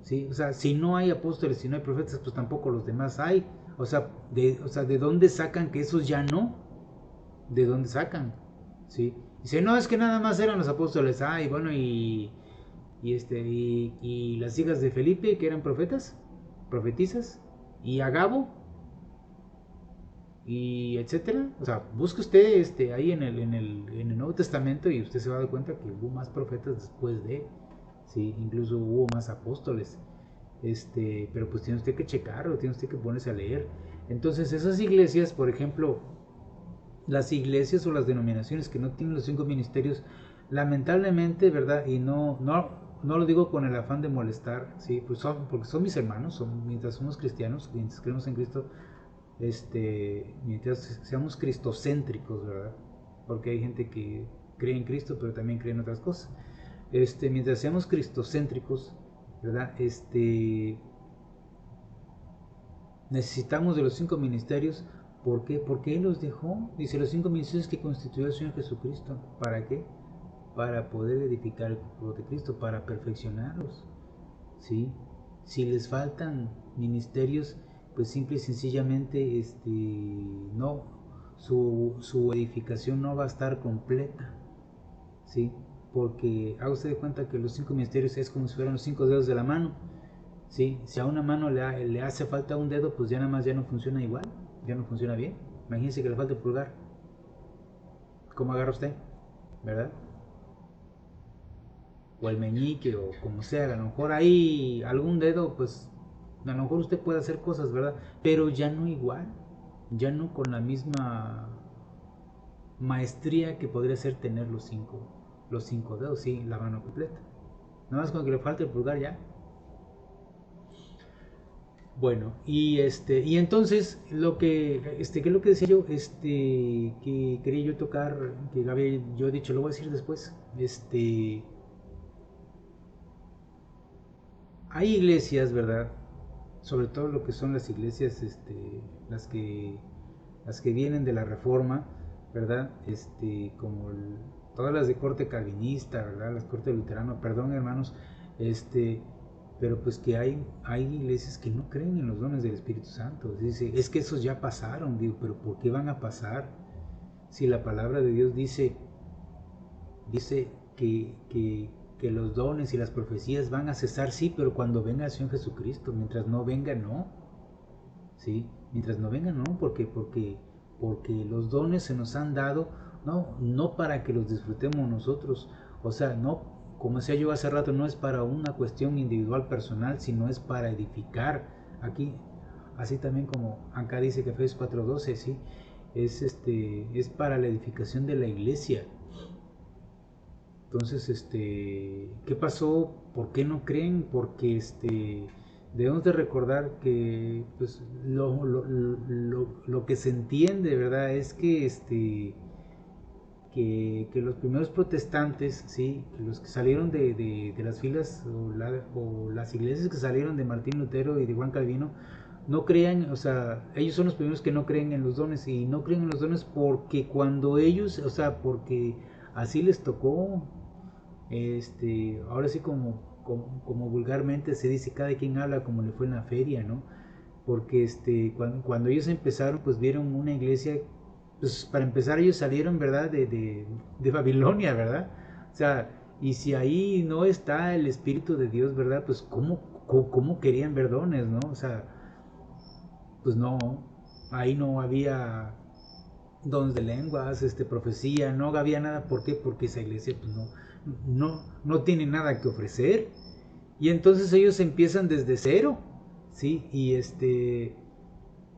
¿sí? O sea, si no hay apóstoles, si no hay profetas, pues tampoco los demás hay. ¿De dónde sacan que esos ya no? ¿De dónde sacan? ¿Sí? Dice, no, es que nada más eran los apóstoles. Y bueno, y las hijas de Felipe, que eran profetisas, y Agabo, y etcétera. O sea, busque usted ahí en el Nuevo Testamento y usted se va a dar cuenta que hubo más profetas después sí, incluso hubo más apóstoles. Pero pues tiene usted que checarlo, tiene usted que ponerse a leer. Entonces, esas iglesias, por ejemplo, las iglesias o las denominaciones que no tienen los 5 ministerios, lamentablemente, ¿verdad? Y no lo digo con el afán de molestar, ¿sí? Pues porque son mis hermanos, mientras somos cristianos, mientras creemos en Cristo, mientras seamos cristocéntricos, ¿verdad? Porque hay gente que cree en Cristo, pero también cree en otras cosas. Mientras seamos cristocéntricos, ¿verdad? Necesitamos de los 5 ministerios. ¿Por qué? Porque Él los dejó. Dice, los 5 ministerios que constituyó el Señor Jesucristo. ¿Para qué? Para poder edificar el cuerpo de Cristo, para perfeccionarlos. ¿Sí? Si les faltan ministerios, pues simple y sencillamente no, su edificación no va a estar completa. ¿Sí? porque haga usted de cuenta que los 5 ministerios es como si fueran los 5 dedos de la mano. ¿Sí? Si a una mano le hace falta un dedo, pues ya nada más ya no funciona igual, ya no funciona bien. Imagínense que le falta el pulgar. ¿Cómo agarra usted? ¿Verdad? O el meñique, o como sea, a lo mejor ahí algún dedo, pues a lo mejor usted puede hacer cosas, ¿verdad? Pero ya no igual, ya no con la misma maestría que podría ser tener los cinco dedos, sí, la mano completa. Nada más con que le falte el pulgar ya. Bueno, y entonces ¿qué es lo que decía yo? Que quería yo tocar, que había yo dicho, lo voy a decir después. Hay iglesias, ¿verdad? Sobre todo lo que son las iglesias, las que las que vienen de la Reforma, ¿verdad? Como todas las de corte calvinista, ¿verdad? Las corte luterano, perdón, hermanos, pero pues que hay iglesias que no creen en los dones del Espíritu Santo. Dice, es que esos ya pasaron, digo, pero ¿por qué van a pasar? Si la palabra de Dios dice que los dones y las profecías van a cesar, sí, pero cuando venga el Señor Jesucristo, mientras no venga, no. ¿Sí? Mientras no venga, no, porque los dones se nos han dado, no para que los disfrutemos nosotros, o sea, no, como decía yo hace rato, no es para una cuestión individual personal, sino es para edificar. Aquí, así también como acá dice que Efesios 4:12, sí, es para la edificación de la iglesia. Entonces, ¿qué pasó? ¿Por qué no creen? Porque debemos de recordar que pues, lo que se entiende, ¿verdad? Es que los primeros protestantes, ¿sí? Que los que salieron de las filas o las iglesias que salieron de Martín Lutero y de Juan Calvino, no crean, o sea, ellos son los primeros que no creen en los dones, y no creen en los dones porque cuando ellos, o sea, porque así les tocó, ahora sí como vulgarmente se dice, cada quien habla como le fue en la feria, ¿no? Porque cuando ellos empezaron, pues vieron una iglesia, pues para empezar ellos salieron, ¿verdad? De Babilonia, ¿verdad? O sea, y si ahí no está el Espíritu de Dios, ¿verdad? Pues cómo querían ver dones, ¿no? O sea, pues no, ahí no había dones de lenguas, profecía, no había nada. ¿Por qué? Porque esa iglesia pues no tiene nada que ofrecer. Y entonces ellos empiezan desde cero, ¿sí?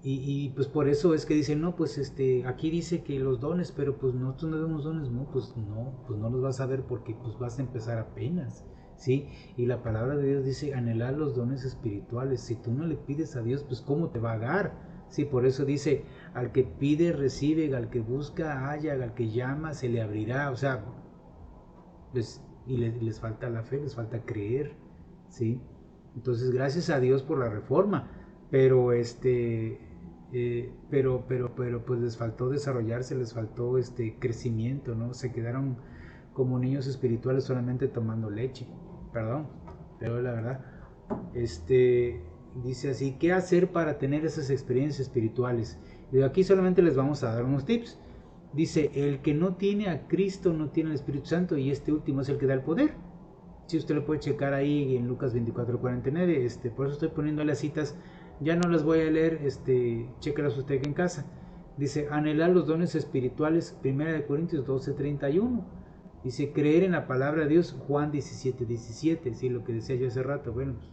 Y pues por eso es que dicen, no, pues aquí dice que los dones, pero pues nosotros no vemos dones, no, pues no los vas a ver porque pues vas a empezar apenas, ¿sí? Y la palabra de Dios dice, anhelar los dones espirituales. Si tú no le pides a Dios, pues ¿cómo te va a dar? Sí, por eso dice, al que pide recibe, al que busca halla, al que llama se le abrirá. O sea, les falta la fe, les falta creer, ¿sí? Entonces, gracias a Dios por la reforma, pero pues les faltó desarrollarse, les faltó crecimiento, ¿no? Se quedaron como niños espirituales solamente tomando leche, perdón, pero la verdad, dice así, ¿qué hacer para tener esas experiencias espirituales? Y de aquí solamente les vamos a dar unos tips. Dice, el que no tiene a Cristo no tiene el Espíritu Santo, y este último es el que da el poder. Si usted lo puede checar ahí en Lucas 24:49, por eso estoy poniendo las citas, ya no las voy a leer, chéquelas usted en casa. Dice, anhelar los dones espirituales, 1 Corintios 12:31. Dice, creer en la palabra de Dios, Juan 17:17, sí, lo que decía yo hace rato. Bueno, pues,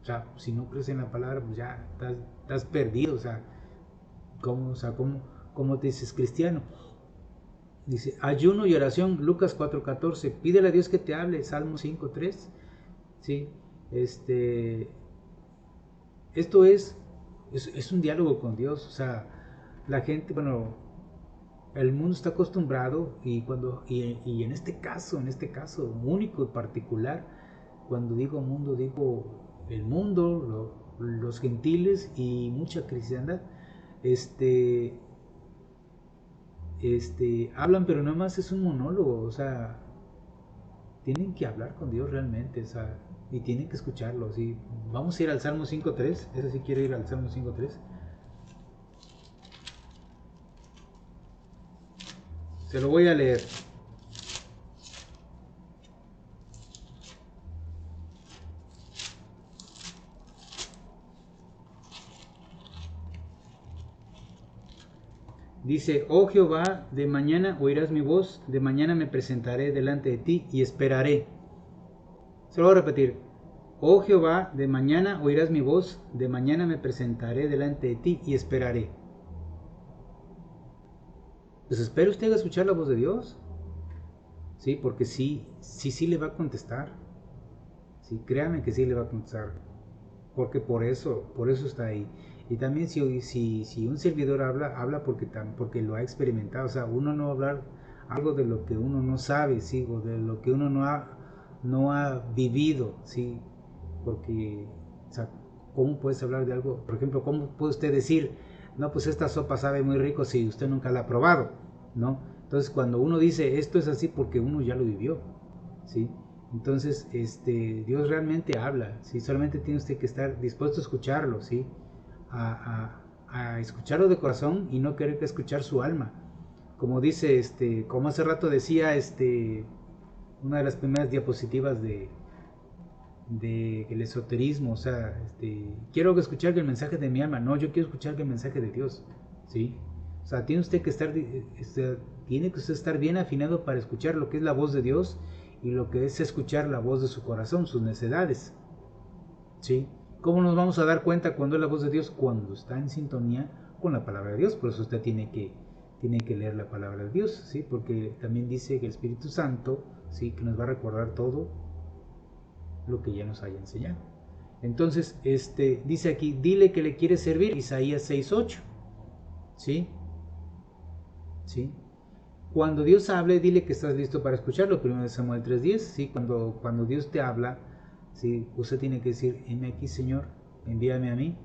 o sea, si no crees en la palabra, pues ya estás perdido, o sea, ¿cómo te dices cristiano? Dice, ayuno y oración, Lucas 4:14, pídele a Dios que te hable, Salmo 5:3, ¿sí? Esto es un diálogo con Dios, o sea, la gente, bueno, el mundo está acostumbrado, y en este caso único y particular, cuando digo mundo, digo el mundo, los gentiles y mucha cristiandad, hablan, pero nada más es un monólogo, o sea, tienen que hablar con Dios realmente, o sea, y tienen que escucharlo, ¿sí? Vamos a ir al Salmo 5:3, ese sí quiere ir al Salmo 5:3. Se lo voy a leer. Dice, oh Jehová, de mañana oirás mi voz, de mañana me presentaré delante de ti y esperaré. Se lo voy a repetir. Oh Jehová, de mañana oirás mi voz, de mañana me presentaré delante de ti y esperaré. Pues espere usted a escuchar la voz de Dios. Sí, porque sí le va a contestar. Sí, créame que sí le va a contestar. Porque por eso está ahí. Y también si un servidor habla porque lo ha experimentado. O sea, uno no va a hablar algo de lo que uno no sabe, ¿sí? O de lo que uno no ha vivido, ¿sí? Porque, o sea, ¿cómo puedes hablar de algo? Por ejemplo, ¿cómo puede usted decir, no, pues esta sopa sabe muy rico si usted nunca la ha probado, ¿no? Entonces, cuando uno dice esto es así porque uno ya lo vivió, ¿sí? Entonces, Dios realmente habla, ¿sí? Solamente tiene usted que estar dispuesto a escucharlo, ¿sí? A escucarlo de corazón y no querer que escuchar su alma. Como dice, como hace rato decía, una de las primeras diapositivas de el esoterismo, o sea, quiero escuchar el mensaje de mi alma, no, yo quiero escuchar el mensaje de Dios, ¿sí? O sea, tiene usted que estar bien afinado para escuchar lo que es la voz de Dios y lo que es escuchar la voz de su corazón, sus necesidades, ¿sí? ¿Cómo nos vamos a dar cuenta cuando es la voz de Dios? Cuando está en sintonía con la palabra de Dios. Por eso usted tiene que leer la palabra de Dios, ¿sí? Porque también dice que el Espíritu Santo, ¿sí? Que nos va a recordar todo lo que ya nos haya enseñado. Entonces, dice aquí, dile que le quiere servir, Isaías 6:8, ¿sí? ¿Sí? Cuando Dios hable, dile que estás listo para escucharlo, 1 Samuel 3:10, ¿sí? Cuando Dios te habla, ¿sí? Usted tiene que decir, heme aquí, Señor, envíame a mí.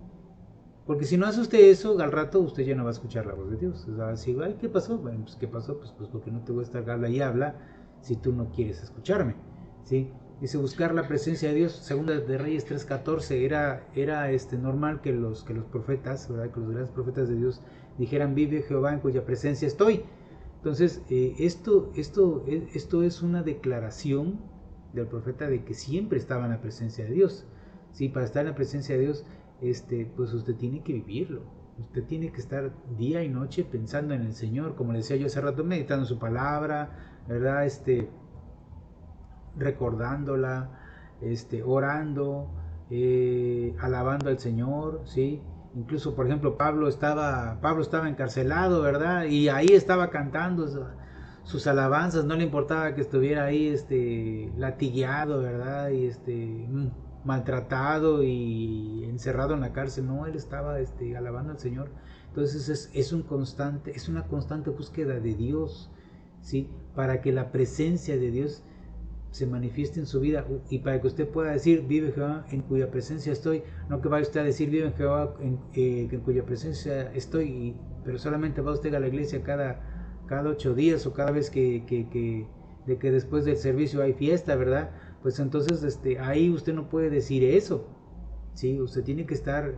Porque si no hace usted eso, al rato usted ya no va a escuchar la voz de Dios. O sea, así, ay, ¿qué pasó? Bueno, pues ¿qué pasó? Pues porque no te voy a estar habla y habla si tú no quieres escucharme, ¿sí? Dice buscar la presencia de Dios. Segunda de Reyes 3:14 era normal que los profetas, ¿verdad? Que los grandes profetas de Dios dijeran, vive Jehová en cuya presencia estoy. Entonces, esto es una declaración del profeta de que siempre estaba en la presencia de Dios. Sí, para estar en la presencia de Dios, pues usted tiene que vivirlo. Usted tiene que estar día y noche pensando en el Señor, como le decía yo hace rato, meditando su palabra, ¿verdad? Recordándola, orando, alabando al Señor, ¿sí? Incluso, por ejemplo, Pablo estaba encarcelado, ¿verdad? Y ahí estaba cantando sus alabanzas, no le importaba que estuviera ahí, latigueado, ¿verdad? Y maltratado y encerrado en la cárcel, no, él estaba, alabando al Señor. Entonces es una constante búsqueda de Dios, ¿sí? Para que la presencia de Dios se manifieste en su vida y para que usted pueda decir vive Jehová en cuya presencia estoy, no que vaya usted a decir vive Jehová en cuya presencia estoy, pero solamente va usted a la iglesia cada 8 días o cada vez que después del servicio hay fiesta, ¿verdad? Pues entonces ahí usted no puede decir eso, ¿sí? Usted tiene que estar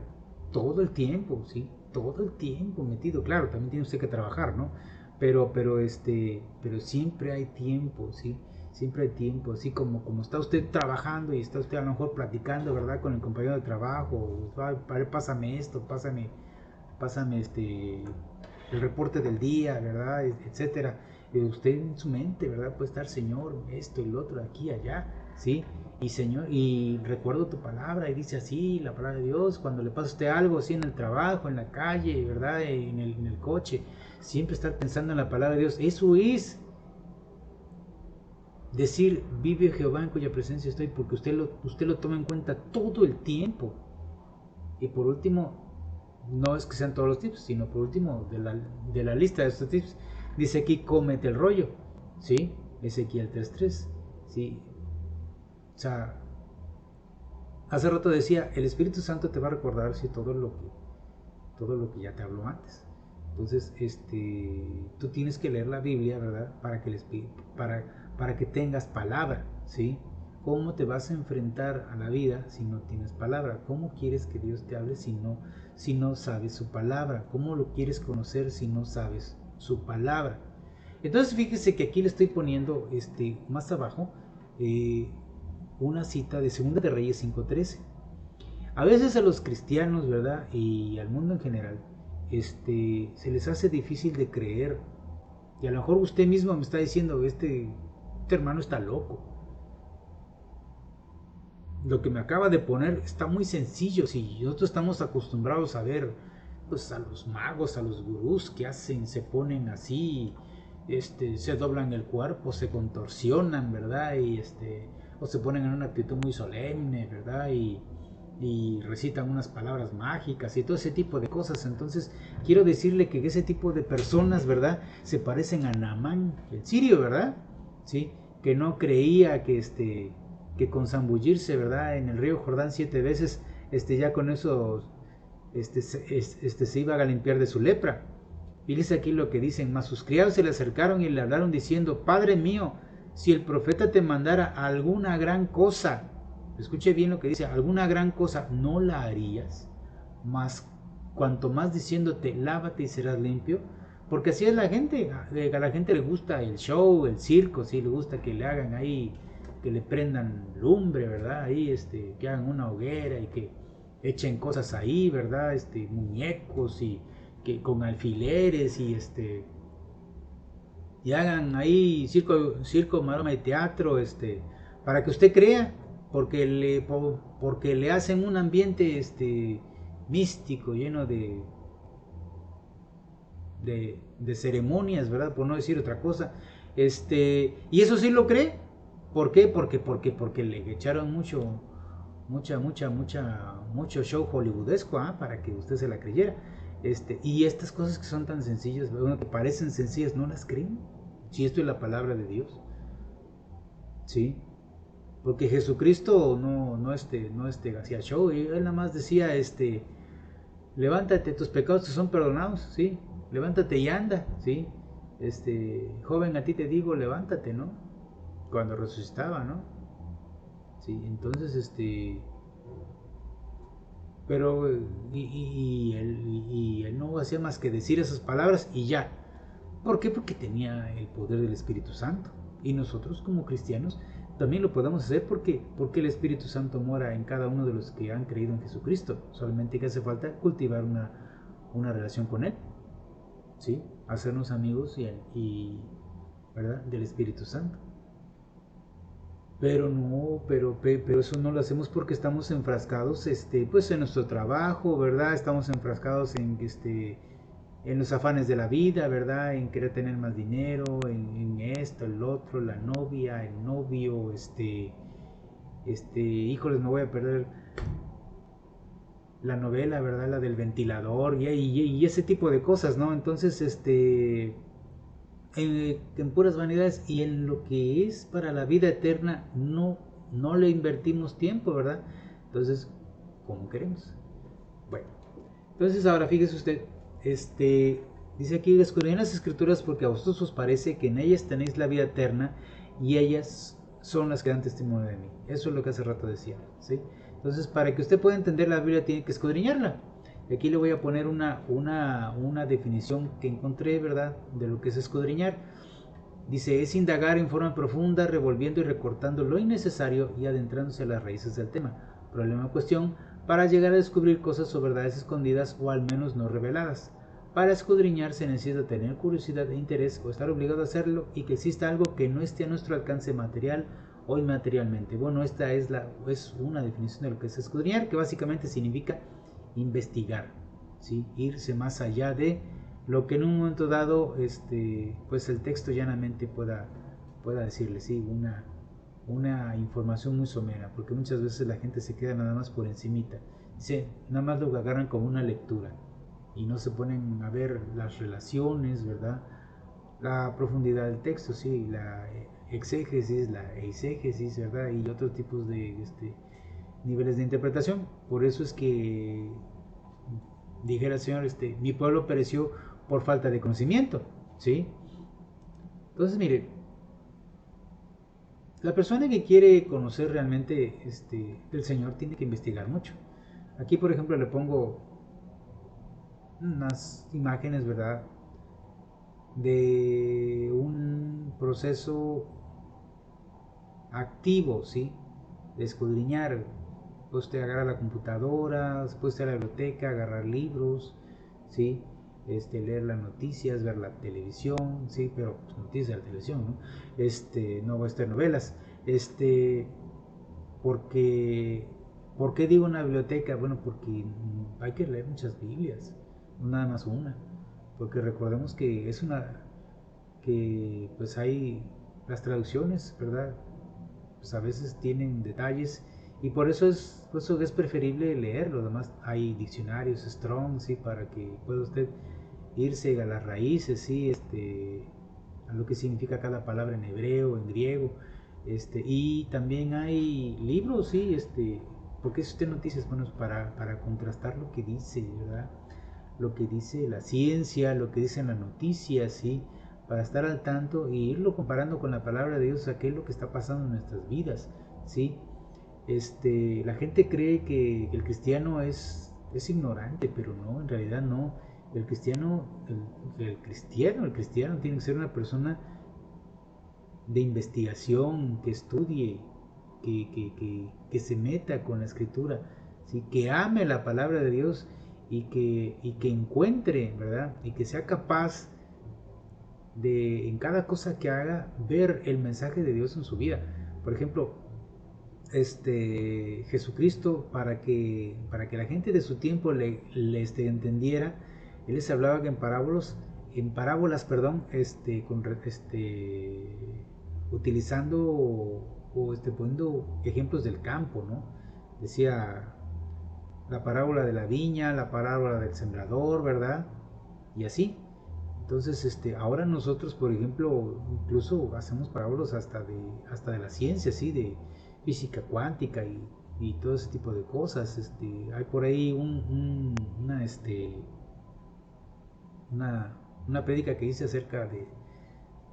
todo el tiempo, ¿sí? Todo el tiempo metido, claro, también tiene usted que trabajar, ¿no? Pero siempre hay tiempo, ¿sí? Siempre hay tiempo, así como está usted trabajando y está usted a lo mejor platicando, ¿verdad? Con el compañero de trabajo, pásame esto, pásame el reporte del día, ¿verdad? Etcétera. Usted en su mente, ¿verdad? Puede estar, Señor, esto, el otro, aquí, allá, ¿sí? Y Señor, y recuerdo tu palabra y dice así, la palabra de Dios, cuando le pasa a usted algo así en el trabajo, en la calle, ¿verdad? En el coche, siempre estar pensando en la palabra de Dios. Eso es decir, vive Jehová en cuya presencia estoy, porque usted lo toma en cuenta todo el tiempo. Y por último, no es que sean todos los tips, sino por último, de la lista de estos tips, dice aquí, cómete el rollo, ¿sí? Ezequiel 3:3, ¿sí? O sea, hace rato decía, el Espíritu Santo te va a recordar, ¿sí? Todo lo que ya te habló antes. Entonces, tú tienes que leer la Biblia, ¿verdad? Para que tengas palabra, ¿sí? ¿Cómo te vas a enfrentar a la vida si no tienes palabra? ¿Cómo quieres que Dios te hable si no sabes su palabra? ¿Cómo lo quieres conocer si no sabes su palabra? Entonces, fíjese que aquí le estoy poniendo, más abajo, una cita de 2 de Reyes 5:13. A veces a los cristianos, ¿verdad? Y al mundo en general, se les hace difícil de creer. Y a lo mejor usted mismo me está diciendo, este hermano está loco. Lo que me acaba de poner está muy sencillo. Si nosotros estamos acostumbrados a ver pues a los magos, a los gurús que hacen, se ponen así, se doblan el cuerpo, se contorsionan, ¿verdad? O se ponen en una actitud muy solemne, ¿verdad? Y recitan unas palabras mágicas y todo ese tipo de cosas. Entonces quiero decirle que ese tipo de personas, ¿verdad? Se parecen a Naamán, el sirio, ¿verdad? Sí, que no creía que con zambullirse, ¿verdad? En el río Jordán 7 veces, ya con eso, se iba a limpiar de su lepra. Y dice aquí lo que dicen: mas sus criados se le acercaron y le hablaron diciendo: Padre mío, si el profeta te mandara alguna gran cosa, escuche bien lo que dice, alguna gran cosa, ¿no la harías? Mas cuanto más diciéndote: lávate y serás limpio. Porque así es la gente. A la gente le gusta el show, el circo, sí, le gusta que le hagan ahí, que le prendan lumbre, ¿verdad? Ahí, que hagan una hoguera y que echen cosas ahí, ¿verdad? Muñecos y que con alfileres y hagan ahí circo, maroma y teatro, para que usted crea, porque le hacen un ambiente, místico, lleno de ceremonias, ¿verdad? Por no decir otra cosa, y eso sí lo cree. ¿Por qué? Porque le echaron mucho show hollywoodesco, para que usted se la creyera. Y estas cosas que son tan sencillas, bueno, que parecen sencillas, no las creen. Si esto es la palabra de Dios, sí. Porque Jesucristo no hacía show, y él nada más decía, levántate, tus pecados te son perdonados, sí. Levántate y anda, sí. Joven, a ti te digo, levántate, ¿no? Cuando resucitaba, ¿no? Sí, entonces, pero él no hacía más que decir esas palabras y ya. ¿Por qué? Porque tenía el poder del Espíritu Santo. Y nosotros como cristianos también lo podemos hacer porque el Espíritu Santo mora en cada uno de los que han creído en Jesucristo. Solamente que hace falta cultivar una relación con Él, ¿sí? Hacernos amigos ¿verdad? Del Espíritu Santo. Pero no, pero eso no lo hacemos porque estamos enfrascados, pues en nuestro trabajo, ¿verdad? Estamos enfrascados en los afanes de la vida, ¿verdad? En querer tener más dinero, en esto, el otro, la novia, el novio, híjoles, me voy a perder la novela, ¿verdad? La del ventilador y ese tipo de cosas, ¿no? Entonces, en puras vanidades y en lo que es para la vida eterna no le invertimos tiempo, ¿verdad? Entonces, ¿cómo queremos? Bueno, entonces ahora fíjese usted, dice aquí: escudriñad las escrituras porque a vosotros os parece que en ellas tenéis la vida eterna y ellas son las que dan testimonio de mí. Eso es lo que hace rato decía, ¿sí? Entonces, para que usted pueda entender la Biblia tiene que escudriñarla. Y aquí le voy a poner una definición que encontré, ¿verdad?, de lo que es escudriñar. Dice: es indagar en forma profunda, revolviendo y recortando lo innecesario y adentrándose a las raíces del tema, problema en cuestión, para llegar a descubrir cosas o verdades escondidas o al menos no reveladas. Para escudriñar se necesita tener curiosidad e interés o estar obligado a hacerlo y que exista algo que no esté a nuestro alcance material o inmaterialmente. Bueno, esta es una definición de lo que es escudriñar, que básicamente significa investigar, ¿sí? Irse más allá de lo que en un momento dado pues el texto llanamente pueda decirle, ¿sí? Una información muy somera, porque muchas veces la gente se queda nada más por encimita, dice, nada más lo agarran como una lectura y no se ponen a ver las relaciones, ¿verdad? La profundidad del texto, sí, la exégesis, la eisegesis, ¿verdad? Y otros tipos de niveles de interpretación. Por eso es que dijera el Señor, mi pueblo pereció por falta de conocimiento, ¿sí? Entonces, mire, la persona que quiere conocer realmente del Señor tiene que investigar mucho. Aquí, por ejemplo, le pongo unas imágenes, ¿verdad?, de un proceso activo, ¿sí?, de escudriñar. Pues usted agarra la computadora, después a la biblioteca, agarrar libros, ¿sí? leer las noticias, ver la televisión, sí, pero pues, noticias de la televisión, ¿no? No voy a estar novelas, porque, ¿por qué digo una biblioteca? Bueno, porque hay que leer muchas Biblias, no nada más una, porque recordemos que es que pues hay las traducciones, ¿verdad? Pues a veces tienen detalles y por eso es preferible leerlo. Además hay diccionarios Strong, sí, para que pueda usted irse a las raíces, sí, a lo que significa cada palabra en hebreo, en griego, y también hay libros, sí, porque si usted noticias, bueno, para contrastar lo que dice, ¿verdad? Lo que dice la ciencia, lo que dicen las noticias, sí, para estar al tanto y irlo comparando con la palabra de Dios, a qué es lo que está pasando en nuestras vidas, sí. La gente cree que el cristiano es ignorante, pero no, en realidad no. El cristiano, el cristiano tiene que ser una persona de investigación, que estudie, que se meta con la escritura, ¿sí? Que ame la palabra de Dios y que encuentre, ¿verdad? Y que sea capaz de, en cada cosa que haga, ver el mensaje de Dios en su vida. Por ejemplo, Jesucristo, para que la gente de su tiempo entendiera, él les hablaba que en parábolas, perdón, utilizando poniendo ejemplos del campo, ¿no? Decía la parábola de la viña, la parábola del sembrador, ¿verdad? Y así. Entonces, ahora nosotros, por ejemplo, incluso hacemos parábolas hasta de la ciencia, ¿sí? De física cuántica y todo ese tipo de cosas. Hay por ahí una prédica que dice acerca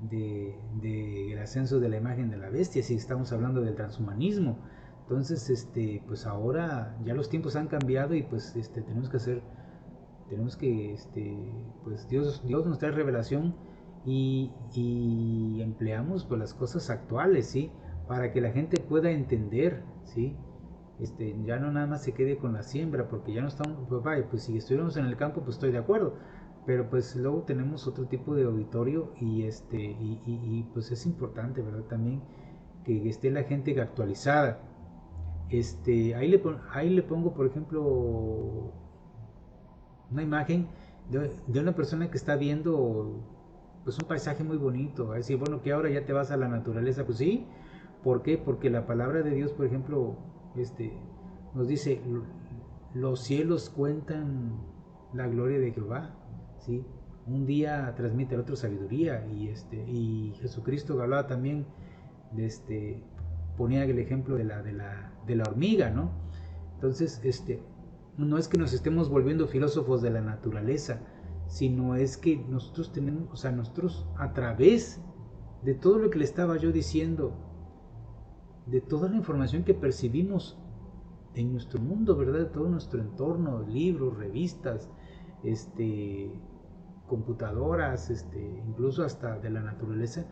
del ascenso de la imagen de la bestia, si estamos hablando del transhumanismo. Entonces, pues ahora ya los tiempos han cambiado y pues tenemos que, pues Dios nos trae revelación y empleamos pues las cosas actuales, ¿sí? Para que la gente pueda entender, ¿sí? Ya no nada más se quede con la siembra, porque ya no estamos, pues vaya, pues si estuviéramos en el campo, pues estoy de acuerdo, pero pues luego tenemos otro tipo de auditorio pues es importante, ¿verdad? También que esté la gente actualizada. Ahí le pongo, por ejemplo, una imagen de una persona que está viendo pues un paisaje muy bonito. A decir, bueno, que ahora ya te vas a la naturaleza. Pues sí, ¿por qué? Porque la palabra de Dios, por ejemplo, nos dice, los cielos cuentan la gloria de Jehová, ¿sí? Un día transmite al otro sabiduría y Jesucristo hablaba también de ponía el ejemplo de la hormiga, ¿no? Entonces, no es que nos estemos volviendo filósofos de la naturaleza, sino es que nosotros tenemos, o sea, nosotros a través de todo lo que le estaba yo diciendo, de toda la información que percibimos en nuestro mundo, ¿verdad? De todo nuestro entorno, libros, revistas, computadoras, incluso hasta de la naturaleza,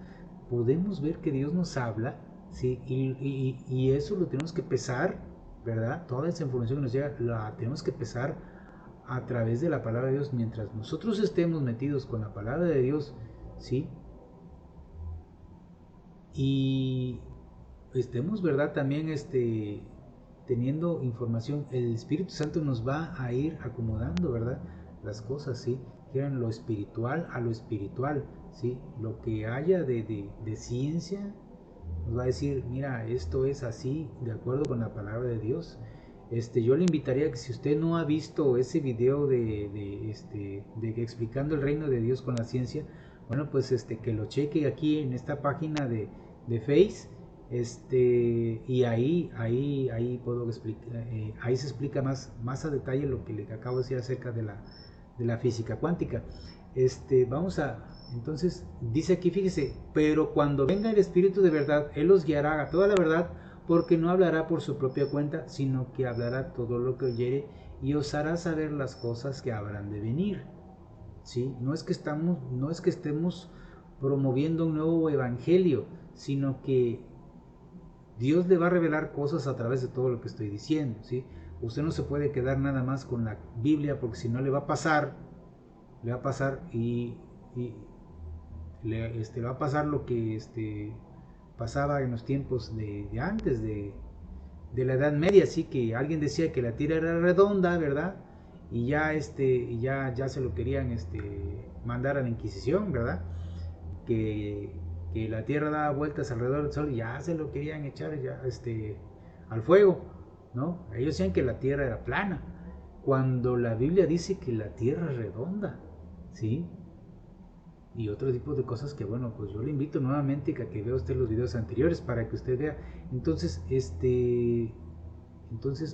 podemos ver que Dios nos habla, ¿sí? Y eso lo tenemos que pesar, ¿verdad? Toda esa información que nos llega la tenemos que pesar a través de la palabra de Dios. Mientras nosotros estemos metidos con la palabra de Dios, ¿sí? Y estemos, ¿verdad? También teniendo información, el Espíritu Santo nos va a ir acomodando, ¿verdad? Las cosas, ¿sí? Quieran lo espiritual a lo espiritual, ¿sí? Lo que haya de ciencia nos va a decir, mira, esto es así, de acuerdo con la palabra de Dios. Yo le invitaría a que si usted no ha visto ese video de explicando el reino de Dios con la ciencia, bueno, pues que lo cheque aquí en esta página de Face, y ahí puedo explicar, ahí se explica más a detalle lo que le acabo de decir acerca de la física cuántica. Entonces, dice aquí, fíjese, pero cuando venga el Espíritu de verdad, Él los guiará a toda la verdad, porque no hablará por su propia cuenta, sino que hablará todo lo que oyere y os hará saber las cosas que habrán de venir. ¿Sí? No es que estemos promoviendo un nuevo evangelio, sino que Dios le va a revelar cosas a través de todo lo que estoy diciendo, ¿sí? Usted no se puede quedar nada más con la Biblia, porque si no le va a pasar le va a pasar y le va a pasar lo que pasaba en los tiempos de antes de la Edad Media, así que alguien decía que la Tierra era redonda, ¿verdad? Y ya se lo querían mandar a la Inquisición, ¿verdad? Que la Tierra daba vueltas alrededor del Sol y ya se lo querían echar ya al fuego, ¿no? Ellos decían que la Tierra era plana, cuando la Biblia dice que la Tierra es redonda, ¿sí? Y otro tipo de cosas que, bueno, pues yo le invito nuevamente a que vea usted los videos anteriores para que usted vea. Entonces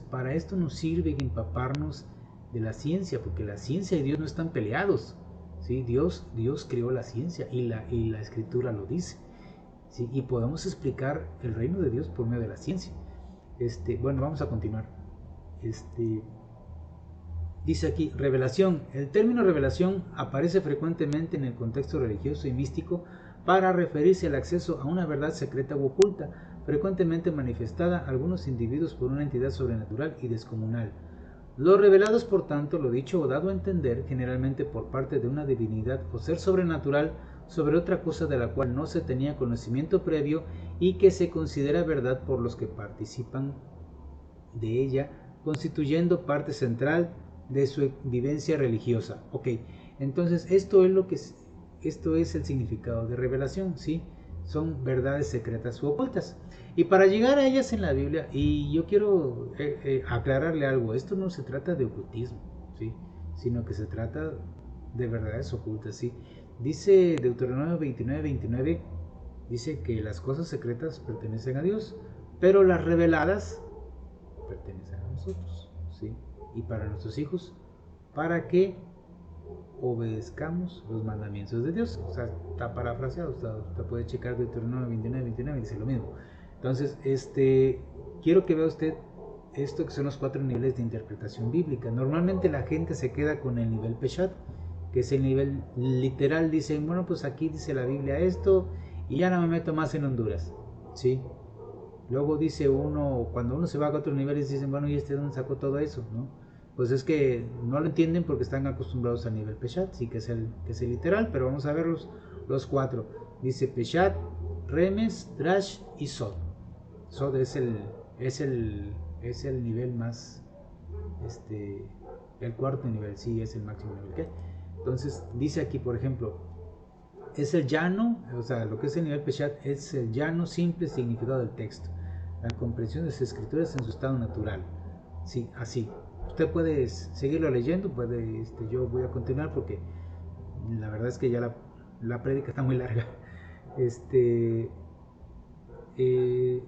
para esto nos sirve empaparnos de la ciencia, porque la ciencia y Dios no están peleados, ¿sí? Dios creó la ciencia y la escritura lo dice, ¿sí? Y podemos explicar el reino de Dios por medio de la ciencia. Bueno, vamos a continuar. Dice aquí, revelación. El término revelación aparece frecuentemente en el contexto religioso y místico para referirse al acceso a una verdad secreta u oculta, frecuentemente manifestada a algunos individuos por una entidad sobrenatural y descomunal. Los revelados, por tanto, lo dicho o dado a entender, generalmente por parte de una divinidad o ser sobrenatural, sobre otra cosa de la cual no se tenía conocimiento previo y que se considera verdad por los que participan de ella, constituyendo parte central de su vivencia religiosa. Ok, entonces esto es el significado de revelación, ¿sí? Son verdades secretas u ocultas. Y para llegar a ellas en la Biblia, y yo quiero aclararle algo, esto no se trata de ocultismo, ¿sí? Sino que se trata de verdades ocultas, ¿sí? Dice Deuteronomio 29:29, dice que las cosas secretas pertenecen a Dios, pero las reveladas pertenecen a nosotros, ¿sí? Y para nuestros hijos, para que obedezcamos los mandamientos de Dios. O sea, está parafraseado, usted puede checar Deuteronomio 29:29 y dice lo mismo. Entonces, quiero que vea usted esto que son los 4 niveles de interpretación bíblica. Normalmente la gente se queda con el nivel Peshat, que es el nivel literal. Dicen, bueno, pues aquí dice la Biblia esto y ya no me meto más en Honduras, ¿sí? Luego dice uno, cuando uno se va a otros niveles, dicen, bueno, ¿y de dónde sacó todo eso? ¿No? Pues es que no lo entienden porque están acostumbrados al nivel Peshat, sí que es el literal, pero vamos a ver los 4. Dice Peshat, Remes, Drash y Sod. Sod es el nivel más, el cuarto nivel, sí, es el máximo nivel. ¿Qué? Entonces dice aquí, por ejemplo, es el llano, o sea, lo que es el nivel Peshat es el llano simple significado del texto, la comprensión de las escrituras en su estado natural. Sí, así. Usted puede seguirlo leyendo, yo voy a continuar porque la verdad es que ya la prédica está muy larga. Eh,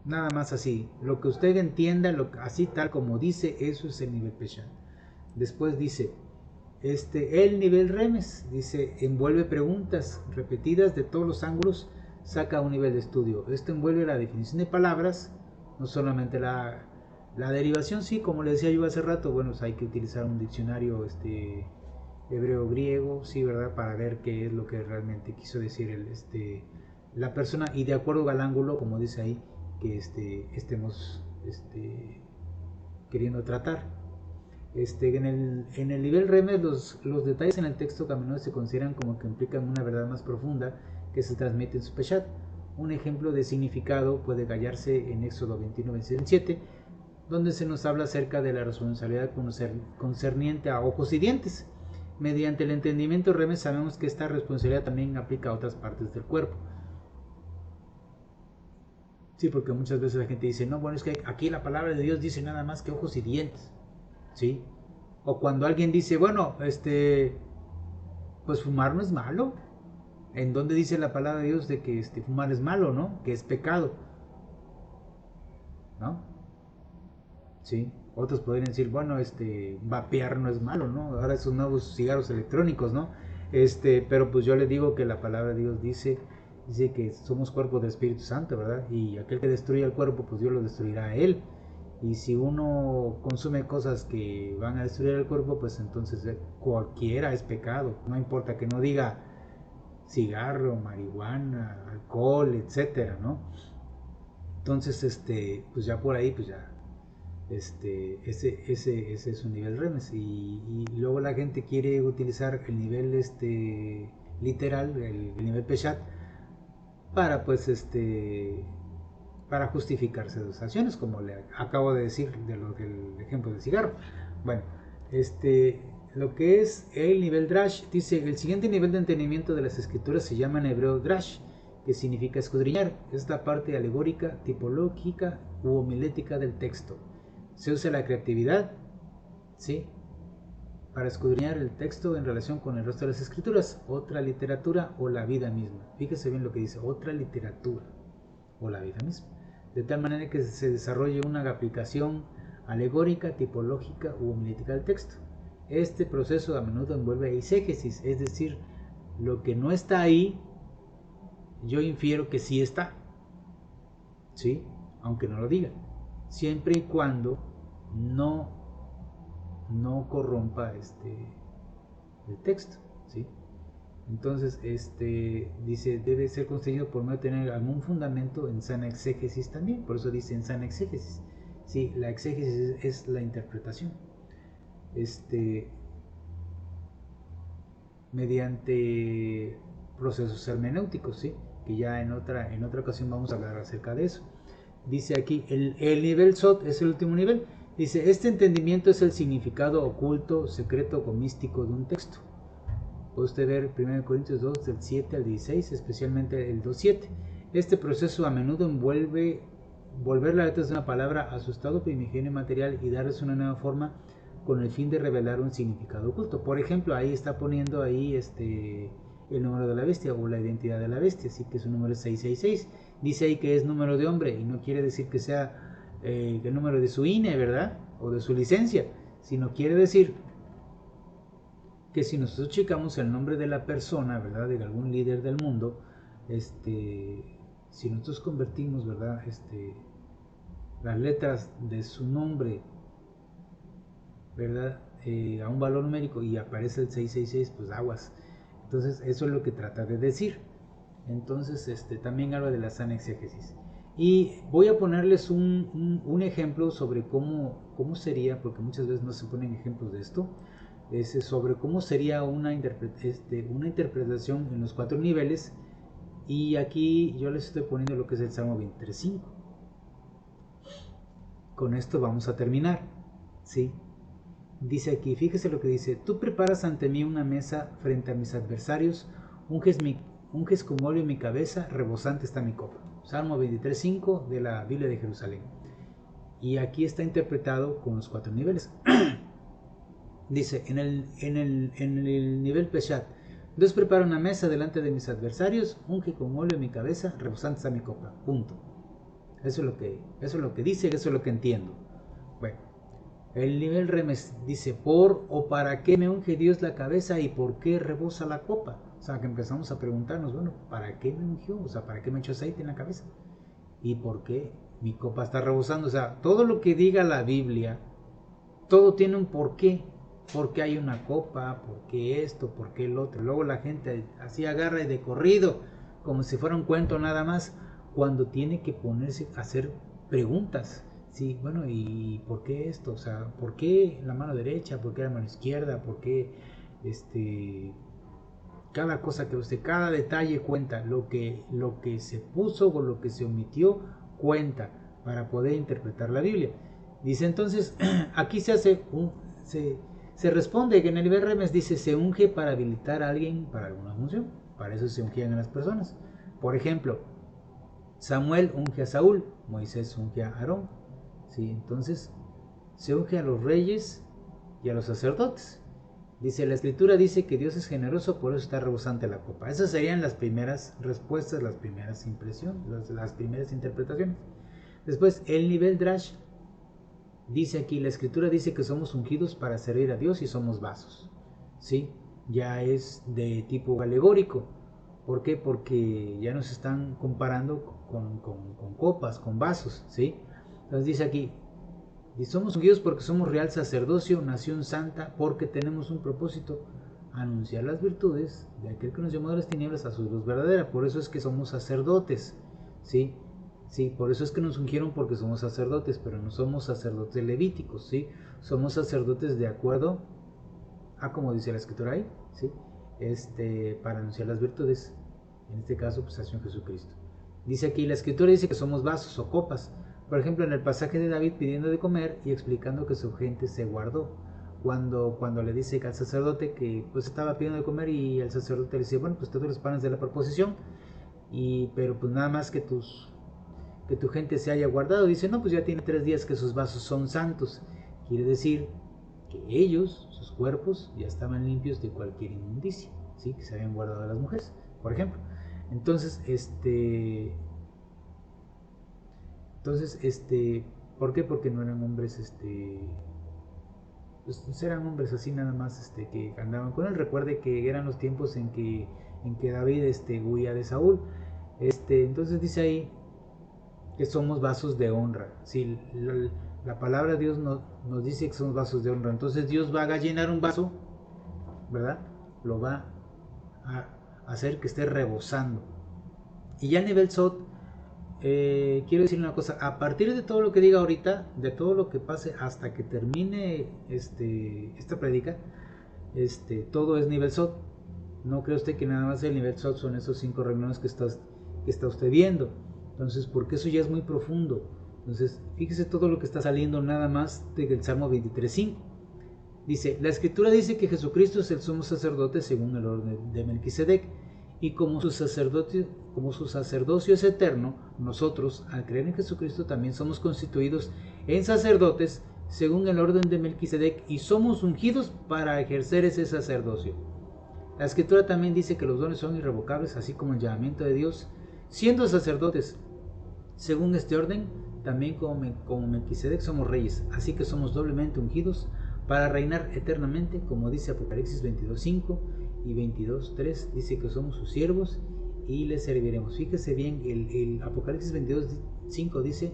Nada más así. Lo que usted entienda, así tal como dice, eso es el nivel Peshat. Después dice, el nivel Remes, dice, envuelve preguntas repetidas de todos los ángulos, saca un nivel de estudio. Esto envuelve la definición de palabras, no solamente la derivación, sí, como le decía yo hace rato, bueno, pues hay que utilizar un diccionario hebreo-griego, sí, ¿verdad? Para ver qué es lo que realmente quiso decir la persona y de acuerdo al ángulo, como dice ahí, que estemos queriendo tratar. En el nivel Remes, los detalles en el texto camino se consideran como que implican una verdad más profunda que se transmite en su Peshat. Un ejemplo de significado puede hallarse en Éxodo 21:27, donde se nos habla acerca de la responsabilidad concerniente a ojos y dientes. Mediante el entendimiento Remes sabemos que esta responsabilidad también aplica a otras partes del cuerpo. Sí, porque muchas veces la gente dice, no, bueno, es que aquí la palabra de Dios dice nada más que ojos y dientes. ¿Sí? O cuando alguien dice, bueno, pues fumar no es malo. ¿En dónde dice la palabra de Dios de que fumar es malo, ¿no? Que es pecado, ¿no? Sí. Otros podrían decir, bueno, vapear no es malo, ¿no? Ahora esos nuevos cigarros electrónicos, ¿no? Pero pues yo le digo que la palabra de Dios dice que somos cuerpo del Espíritu Santo, ¿verdad? Y aquel que destruya el cuerpo, pues Dios lo destruirá a él. Y si uno consume cosas que van a destruir el cuerpo, pues entonces cualquiera es pecado. No importa que no diga cigarro, marihuana, alcohol, etcétera, ¿no? Entonces, pues ya por ahí, pues ya ese es un nivel remes. Y luego la gente quiere utilizar el nivel literal, el nivel peshat, para pues para justificarse sus acciones, como le acabo de decir del ejemplo del cigarro. Bueno, lo que es el nivel drash, dice: el siguiente nivel de entendimiento de las escrituras se llama en hebreo drash, que significa escudriñar. Es la parte alegórica, tipológica u homilética del texto. Se usa la creatividad, ¿sí?, para escudriñar el texto en relación con el resto de las escrituras, otra literatura o la vida misma. Fíjese bien lo que dice: otra literatura o la vida misma, de tal manera que se desarrolle una aplicación alegórica, tipológica u homilética del texto. Este proceso a menudo envuelve eisegesis, es decir, lo que no está ahí, yo infiero que sí está, ¿sí?, aunque no lo diga, siempre y cuando no corrompa el texto, ¿sí? Entonces, dice, debe ser construido por medio de tener algún fundamento en sana exégesis también. Por eso dice en sana exégesis. Sí, la exégesis es la interpretación. Mediante procesos hermenéuticos, ¿sí? Que ya en otra ocasión vamos a hablar acerca de eso. Dice aquí, el nivel Sot es el último nivel. Dice, este entendimiento es el significado oculto, secreto o místico de un texto. Puede usted ver 1 Corintios 2, del 7 al 16, especialmente el 2.7. Este proceso a menudo envuelve volver las letras de una palabra a su estado primigenio material y darles una nueva forma con el fin de revelar un significado oculto. Por ejemplo, ahí está poniendo ahí el número de la bestia o la identidad de la bestia, así que su número es 666. Dice ahí que es número de hombre y no quiere decir que sea el número de su INE, ¿verdad? O de su licencia, sino quiere decir que si nosotros checamos el nombre de la persona, ¿verdad?, de algún líder del mundo, si nosotros convertimos, ¿verdad?, las letras de su nombre, ¿verdad?, a un valor numérico y aparece el 666, pues aguas. Entonces eso es lo que trata de decir. Entonces también habla de la sana exégesis. Y voy a ponerles un ejemplo sobre cómo sería, porque muchas veces no se ponen ejemplos de esto, sobre cómo sería una interpretación en los 4 niveles. Y aquí yo les estoy poniendo lo que es el Salmo 23.5. Con esto vamos a terminar, ¿sí? Dice aquí, fíjese lo que dice: tú preparas ante mí una mesa frente a mis adversarios, unges con óleo mi cabeza, rebosante está mi copa. Salmo 23.5 de la Biblia de Jerusalén. Y aquí está interpretado con los 4 niveles. Dice, en el nivel Peshat: Dios prepara una mesa delante de mis adversarios, unge con óleo mi cabeza, rebosante está mi copa. Punto. Eso es lo que dice, eso es lo que entiendo. Bueno, el nivel Remes dice: por o para qué me unge Dios la cabeza y por qué rebosa la copa. O sea, que empezamos a preguntarnos, bueno, ¿para qué me ungió? O sea, ¿para qué me echó aceite en la cabeza? ¿Y por qué mi copa está rebosando? O sea, todo lo que diga la Biblia, todo tiene un porqué. ¿Por qué hay una copa? ¿Por qué esto? ¿Por qué el otro? Luego la gente así agarra y de corrido, como si fuera un cuento nada más, cuando tiene que ponerse a hacer preguntas. Sí, bueno, ¿y por qué esto? O sea, ¿por qué la mano derecha? ¿Por qué la mano izquierda? ¿Por qué cada cosa que usted, cada detalle cuenta? Lo que se puso o lo que se omitió cuenta para poder interpretar la Biblia. Dice entonces, aquí se responde que en el nivel Remes dice: se unge para habilitar a alguien para alguna función. Para eso se ungían a las personas. Por ejemplo, Samuel unge a Saúl, Moisés unge a Aarón. ¿Sí? Entonces se unge a los reyes y a los sacerdotes. Dice, la escritura dice que Dios es generoso, por eso está rebosante la copa. Esas serían las primeras respuestas, las primeras impresiones, las primeras interpretaciones. Después, el nivel Drash. Dice aquí, la escritura dice que somos ungidos para servir a Dios y somos vasos. ¿Sí? Ya es de tipo alegórico. ¿Por qué? Porque ya nos están comparando con copas, con vasos. ¿Sí? Entonces dice aquí, y somos ungidos porque somos real sacerdocio, nación santa, porque tenemos un propósito: anunciar las virtudes de aquel que nos llamó de las tinieblas a su luz verdadera. Por eso es que somos sacerdotes, ¿sí? Sí, por eso es que nos ungieron, porque somos sacerdotes, pero no somos sacerdotes levíticos, ¿sí? Somos sacerdotes de acuerdo a como dice la escritura ahí, ¿sí? Para anunciar las virtudes, en este caso, pues al Señor Jesucristo. Dice aquí, la escritura dice que somos vasos o copas, por ejemplo, en el pasaje de David pidiendo de comer y explicando que su gente se guardó. Cuando le dice al sacerdote que pues estaba pidiendo de comer, y el sacerdote le dice, bueno, pues te doy los panes de la proposición, pero pues nada más que tu gente se haya guardado. Dice, no, pues ya tiene 3 días que sus vasos son santos. Quiere decir que ellos, sus cuerpos, ya estaban limpios de cualquier inmundicia, ¿sí? Que se habían guardado a las mujeres, por ejemplo. Entonces, ¿por qué? Porque no eran hombres, pues eran hombres así nada más, que andaban con él. Recuerde que eran los tiempos en que David, huía de Saúl. Entonces dice ahí que somos vasos de honra. Si la palabra de Dios nos dice que somos vasos de honra, entonces Dios va a llenar un vaso, ¿verdad? Lo va a hacer que esté rebosando. Y ya a nivel SOT, quiero decir una cosa, a partir de todo lo que diga ahorita, de todo lo que pase hasta que termine esta prédica, todo es nivel SOT. No cree usted que nada más el nivel SOT son esos 5 renglones que está usted viendo. Entonces, porque eso ya es muy profundo. Entonces, fíjese todo lo que está saliendo nada más del Salmo 23.5. Dice, la escritura dice que Jesucristo es el sumo sacerdote según el orden de Melquisedec, y como su sacerdocio es eterno, nosotros, al creer en Jesucristo, también somos constituidos en sacerdotes según el orden de Melquisedec, y somos ungidos para ejercer ese sacerdocio. La escritura también dice que los dones son irrevocables, así como el llamamiento de Dios, siendo sacerdotes según este orden, también como Melquisedec somos reyes, así que somos doblemente ungidos para reinar eternamente, como dice Apocalipsis 22.5 y 22.3, dice que somos sus siervos y les serviremos. Fíjese bien, el Apocalipsis 22.5 dice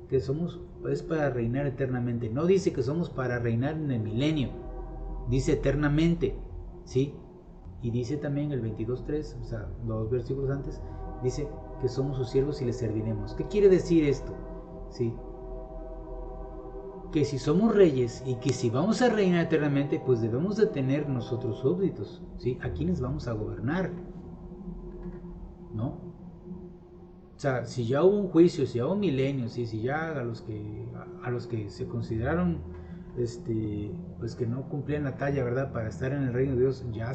que es para reinar eternamente, no dice que somos para reinar en el milenio, dice eternamente, ¿sí? Y dice también el 22.3, o sea, 2 versículos antes, dice que somos sus siervos y les serviremos. ¿Qué quiere decir esto? ¿Sí? Que si somos reyes y que si vamos a reinar eternamente, pues debemos de tener nosotros súbditos, ¿sí? ¿A quiénes vamos a gobernar? ¿No? O sea, si ya hubo un juicio, si ya hubo un milenio, ¿sí? Si ya a los que se consideraron pues que no cumplían la talla, ¿verdad? Para estar en el reino de Dios, ya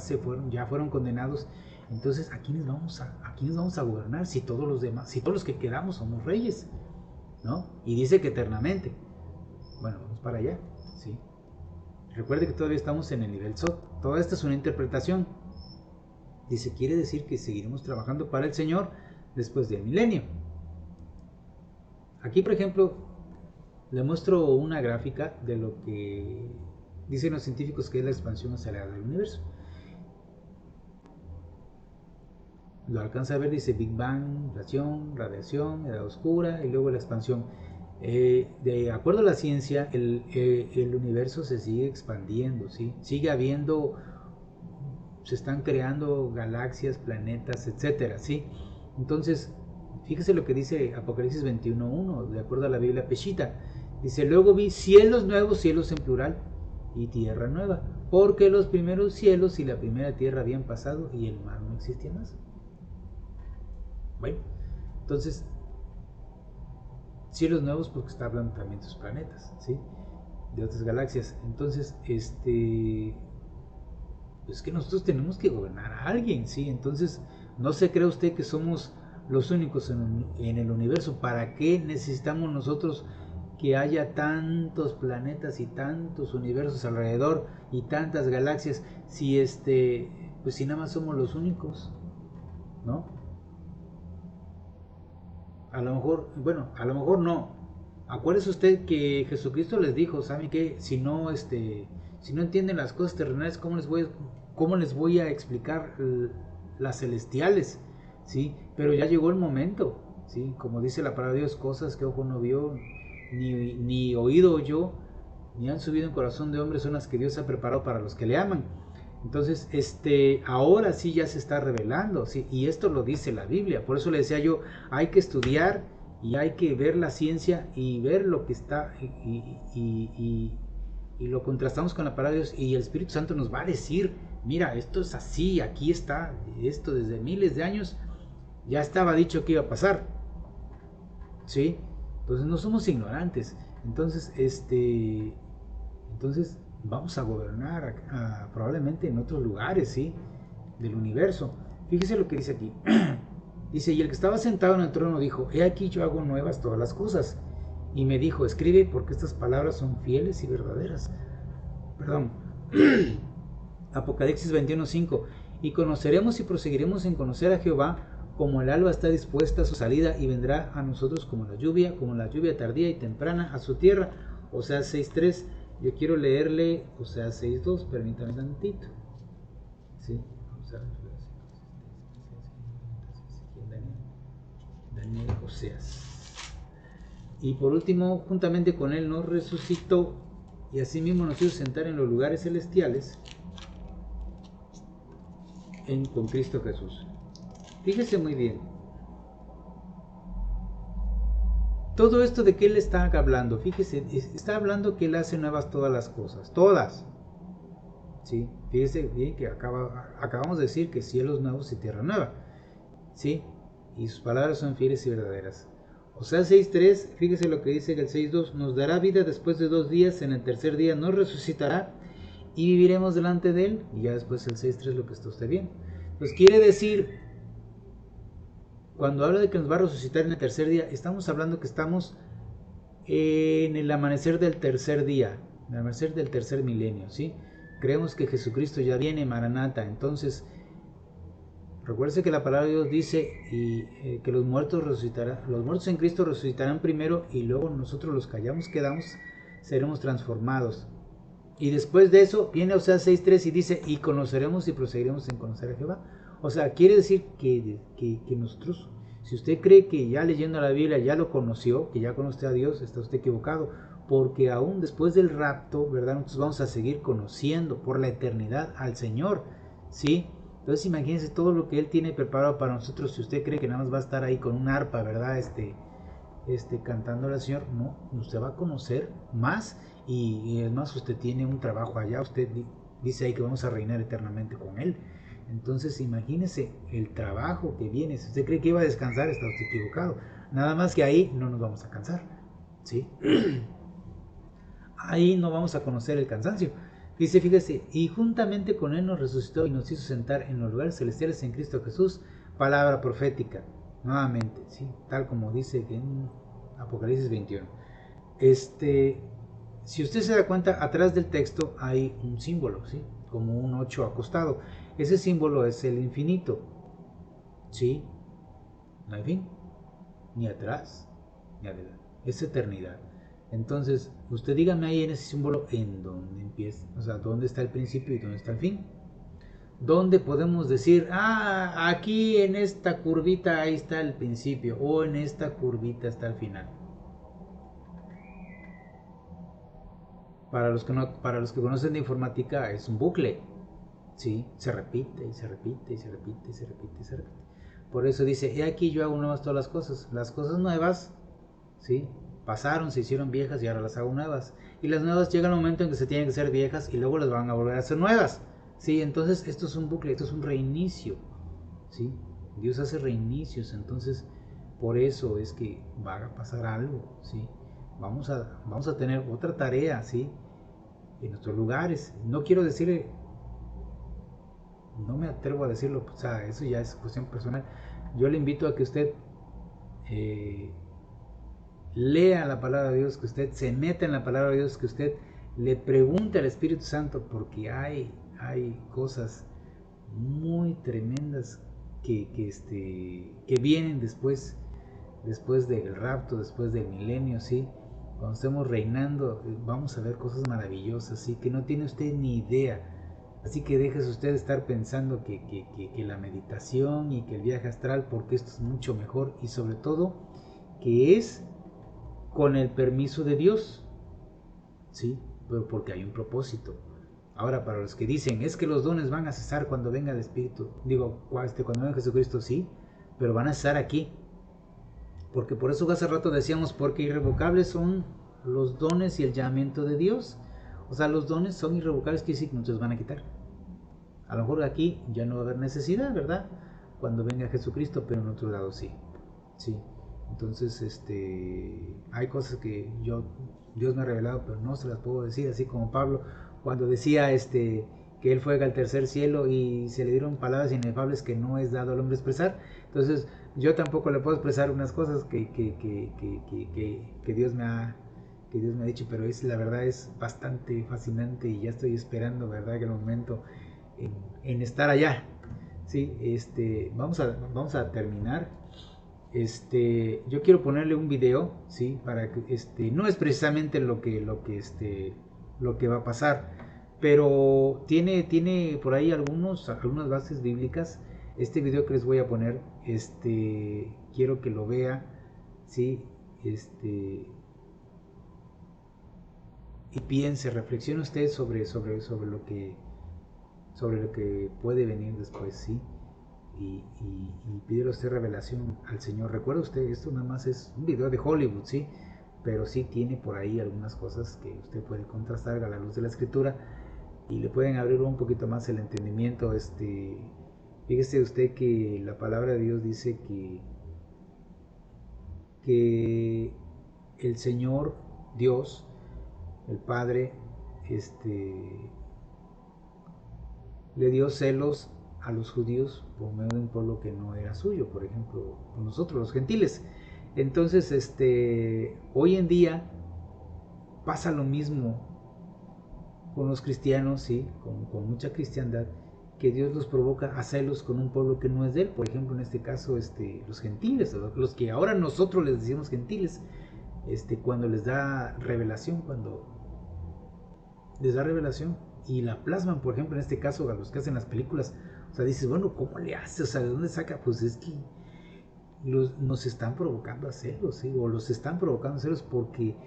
fueron condenados. Entonces, ¿a quiénes vamos a gobernar si todos los que quedamos somos reyes? ¿No? Y dice que eternamente. Bueno, vamos para allá, ¿sí? Recuerde que todavía estamos en el nivel SOT. Toda esta es una interpretación. Dice, quiere decir que seguiremos trabajando para el Señor después del milenio. Aquí, por ejemplo, le muestro una gráfica de lo que dicen los científicos que es la expansión acelerada del universo. Lo alcanza a ver, dice Big Bang, inflación, radiación, edad oscura y luego la expansión. De acuerdo a la ciencia, el universo se sigue expandiendo, ¿sí? Sigue habiendo, se están creando galaxias, planetas, etcétera, ¿sí? Entonces, fíjese lo que dice Apocalipsis 21.1, de acuerdo a la Biblia Peshitta. Dice, luego vi cielos nuevos, cielos en plural, y tierra nueva, porque los primeros cielos y la primera tierra habían pasado y el mar no existía más. Bueno, entonces, cielos nuevos porque está hablando también de sus planetas, ¿sí? De otras galaxias. Entonces, pues que nosotros tenemos que gobernar a alguien, ¿sí? Entonces, no se cree usted que somos los únicos en el universo. ¿Para qué necesitamos nosotros que haya tantos planetas y tantos universos alrededor y tantas galaxias si pues si nada más somos los únicos, ¿no? A lo mejor no. Acuérdese usted que Jesucristo les dijo, ¿saben qué? Si no entienden las cosas terrenales, ¿cómo les voy a explicar las celestiales? ¿Sí? Pero ya llegó el momento, ¿sí? Como dice la palabra de Dios, cosas que ojo no vio, ni oído oyó, ni han subido en corazón de hombre, son las que Dios ha preparado para los que le aman. Entonces, ahora sí ya se está revelando, ¿sí? Y esto lo dice la Biblia. Por eso le decía yo, hay que estudiar y hay que ver la ciencia y ver lo que está y lo contrastamos con la palabra de Dios y el Espíritu Santo nos va a decir, mira, esto es así, aquí está, esto desde miles de años ya estaba dicho que iba a pasar, ¿sí? Entonces no somos ignorantes. Entonces, entonces vamos a gobernar probablemente en otros lugares, ¿sí? Del universo. Fíjese lo que dice aquí. Dice, y el que estaba sentado en el trono dijo, he aquí yo hago nuevas todas las cosas. Y me dijo, escribe porque estas palabras son fieles y verdaderas. Perdón. Apocalipsis 21:5. Y conoceremos y proseguiremos en conocer a Jehová, como el alba está dispuesta a su salida y vendrá a nosotros como la lluvia tardía y temprana a su tierra. Oseas 6:3. Yo quiero leerle Oseas 6:2, permítanme tantito. ¿Sí? Daniel, Oseas. Y por último, juntamente con él nos resucitó y asimismo nos hizo sentar en los lugares celestiales con Cristo Jesús. Fíjese muy bien. Todo esto de que él está hablando, fíjese, está hablando que él hace nuevas todas las cosas, todas. ¿Sí? Fíjese bien que acabamos de decir que cielos nuevos y tierra nueva. ¿Sí? Y sus palabras son fieles y verdaderas. Oseas 6:3, fíjese lo que dice el 6:2, nos dará vida después de 2 días, en el tercer día nos resucitará y viviremos delante de él. Y ya después el 6:3 lo que está usted viendo. Pues quiere decir, cuando habla de que nos va a resucitar en el tercer día, estamos hablando que estamos en el amanecer del tercer día, en el amanecer del tercer milenio, ¿sí? Creemos que Jesucristo ya viene, Maranata. Entonces, recuerde que la palabra de Dios dice que los muertos resucitarán, los muertos en Cristo resucitarán primero y luego nosotros los que hayamos quedamos seremos transformados. Y después de eso viene Oseas 6:3 y dice, y conoceremos y proseguiremos en conocer a Jehová. O sea, quiere decir que nosotros, si usted cree que ya leyendo la Biblia ya lo conoció, que ya conoce a Dios, está usted equivocado, porque aún después del rapto, ¿verdad? Nosotros vamos a seguir conociendo por la eternidad al Señor, ¿sí? Entonces imagínense todo lo que Él tiene preparado para nosotros. Si usted cree que nada más va a estar ahí con un arpa, ¿verdad? Cantándole al Señor, no, usted va a conocer más y es más, usted tiene un trabajo allá, usted dice ahí que vamos a reinar eternamente con Él. Entonces imagínese el trabajo que viene. Si usted cree que iba a descansar, está usted equivocado. Nada más que ahí no nos vamos a cansar, ¿sí? Ahí no vamos a conocer el cansancio. Dice, fíjese, y juntamente con Él nos resucitó y nos hizo sentar en los lugares celestiales en Cristo Jesús. Palabra profética, nuevamente, ¿sí? Tal como dice en Apocalipsis 21. Si usted se da cuenta, atrás del texto hay un símbolo, ¿sí? Como un 8 acostado. Ese símbolo es el infinito, ¿sí? No hay fin, ni atrás, ni adelante. Es eternidad. Entonces, usted dígame ahí en ese símbolo en dónde empieza, o sea, dónde está el principio y dónde está el fin. ¿Dónde podemos decir, aquí en esta curvita ahí está el principio o en esta curvita está el final? Para los que conocen de informática es un bucle, ¿sí? Se repite y se repite y se repite y se repite y se repite. Por eso dice, he aquí yo hago nuevas todas las cosas nuevas, ¿sí? Pasaron, se hicieron viejas y ahora las hago nuevas. Y las nuevas llegan al momento en que se tienen que ser viejas y luego las van a volver a hacer nuevas, ¿sí? Entonces esto es un bucle, esto es un reinicio, ¿sí? Dios hace reinicios, entonces por eso es que va a pasar algo, ¿sí? Vamos a tener otra tarea, ¿sí? En nuestros lugares. No quiero decirle, no me atrevo a decirlo, o sea, eso ya es cuestión personal. Yo le invito a que usted lea la palabra de Dios, que usted se meta en la palabra de Dios, que usted le pregunte al Espíritu Santo, porque hay cosas muy tremendas que vienen después del rapto, después del milenio, ¿sí? Cuando estemos reinando, vamos a ver cosas maravillosas, ¿sí? Que no tiene usted ni idea. Así que déjese usted de estar pensando que la meditación y que el viaje astral, porque esto es mucho mejor y sobre todo que es con el permiso de Dios, ¿sí? Pero porque hay un propósito. Ahora, para los que dicen, es que los dones van a cesar cuando venga el Espíritu, cuando venga Jesucristo, sí, pero van a cesar aquí. Porque por eso hace rato decíamos, porque irrevocables son los dones y el llamamiento de Dios. O sea, los dones son irrevocables, que sí, no se los van a quitar. A lo mejor aquí ya no va a haber necesidad, ¿verdad? Cuando venga Jesucristo, pero en otro lado sí. Sí. Entonces, hay cosas que Dios me ha revelado, pero no se las puedo decir, así como Pablo, cuando decía que él fue al tercer cielo y se le dieron palabras inefables que no es dado al hombre expresar. Entonces, yo tampoco le puedo expresar unas cosas que Dios me ha dicho, pero la verdad es bastante fascinante y ya estoy esperando, ¿verdad?, que el momento en estar allá. Sí, vamos a terminar. Yo quiero ponerle un video, sí, para que no es precisamente lo que va a pasar, pero tiene por ahí algunas bases bíblicas. Este video que les voy a poner, quiero que lo vea, sí, y piense, reflexione usted sobre lo que puede venir después, sí. Y pídele usted revelación al Señor. Recuerda usted, esto nada más es un video de Hollywood, sí, pero sí tiene por ahí algunas cosas que usted puede contrastar a la luz de la Escritura y le pueden abrir un poquito más el entendimiento. Fíjese usted que la palabra de Dios dice que el Señor Dios, el Padre, le dio celos a los judíos por medio de un pueblo que no era suyo, por ejemplo, con nosotros los gentiles. Entonces, hoy en día pasa lo mismo con los cristianos, sí, con mucha cristiandad, que Dios los provoca a celos con un pueblo que no es de él. Por ejemplo, en este caso, los gentiles, los que ahora nosotros les decimos gentiles, cuando les da revelación, y la plasman, por ejemplo, en este caso, a los que hacen las películas. O sea, dices, bueno, ¿cómo le hace? O sea, ¿de dónde saca? Pues es que nos están provocando a celos, ¿sí? O los están provocando a celos porque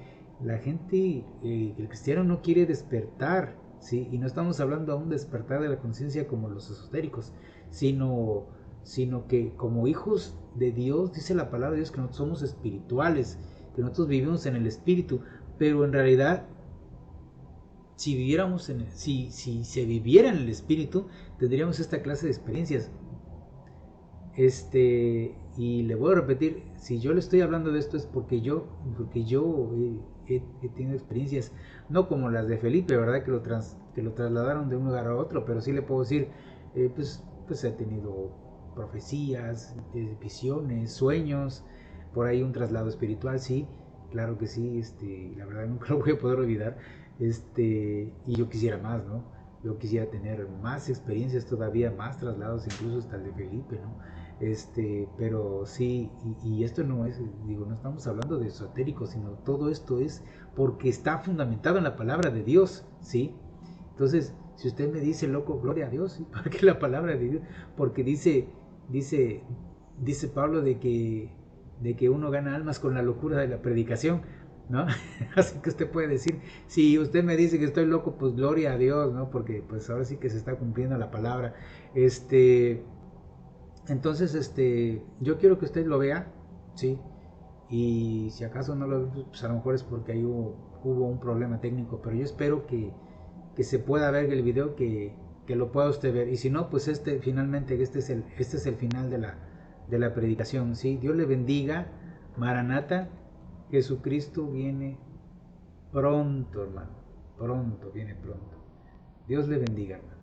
la gente, el cristiano no quiere despertar, ¿sí? Y no estamos hablando aún de despertar de la conciencia como los esotéricos, sino que como hijos de Dios, dice la palabra de Dios, que nosotros somos espirituales, que nosotros vivimos en el espíritu, pero en realidad, si se viviera en el espíritu, tendríamos esta clase de experiencias. Y le voy a repetir, si yo le estoy hablando de esto es porque yo he tenido experiencias, no como las de Felipe, ¿verdad?, que lo trasladaron de un lugar a otro, pero sí le puedo decir, pues he tenido profecías, visiones, sueños, por ahí un traslado espiritual, sí, claro que sí, la verdad nunca lo voy a poder olvidar, y yo quisiera más, ¿no? Yo quisiera tener más experiencias todavía, más traslados, incluso hasta el de Felipe, ¿no? Pero sí, y esto no es, no estamos hablando de esotéricos, sino todo esto es porque está fundamentado en la palabra de Dios, ¿sí? Entonces, si usted me dice, loco, gloria a Dios, ¿sí? Porque la palabra de Dios, porque dice Pablo de que uno gana almas con la locura de la predicación, ¿no? Así que usted puede decir, si usted me dice que estoy loco, pues gloria a Dios, ¿no? Porque pues ahora sí que se está cumpliendo la palabra. Entonces, yo quiero que usted lo vea, ¿sí? Y si acaso no lo ve, pues a lo mejor es porque ahí hubo un problema técnico, pero yo espero que se pueda ver el video, que lo pueda usted ver. Y si no, pues finalmente, este es el final de la predicación, ¿sí? Dios le bendiga, Maranata, Jesucristo viene pronto, hermano, pronto, viene pronto. Dios le bendiga, hermano.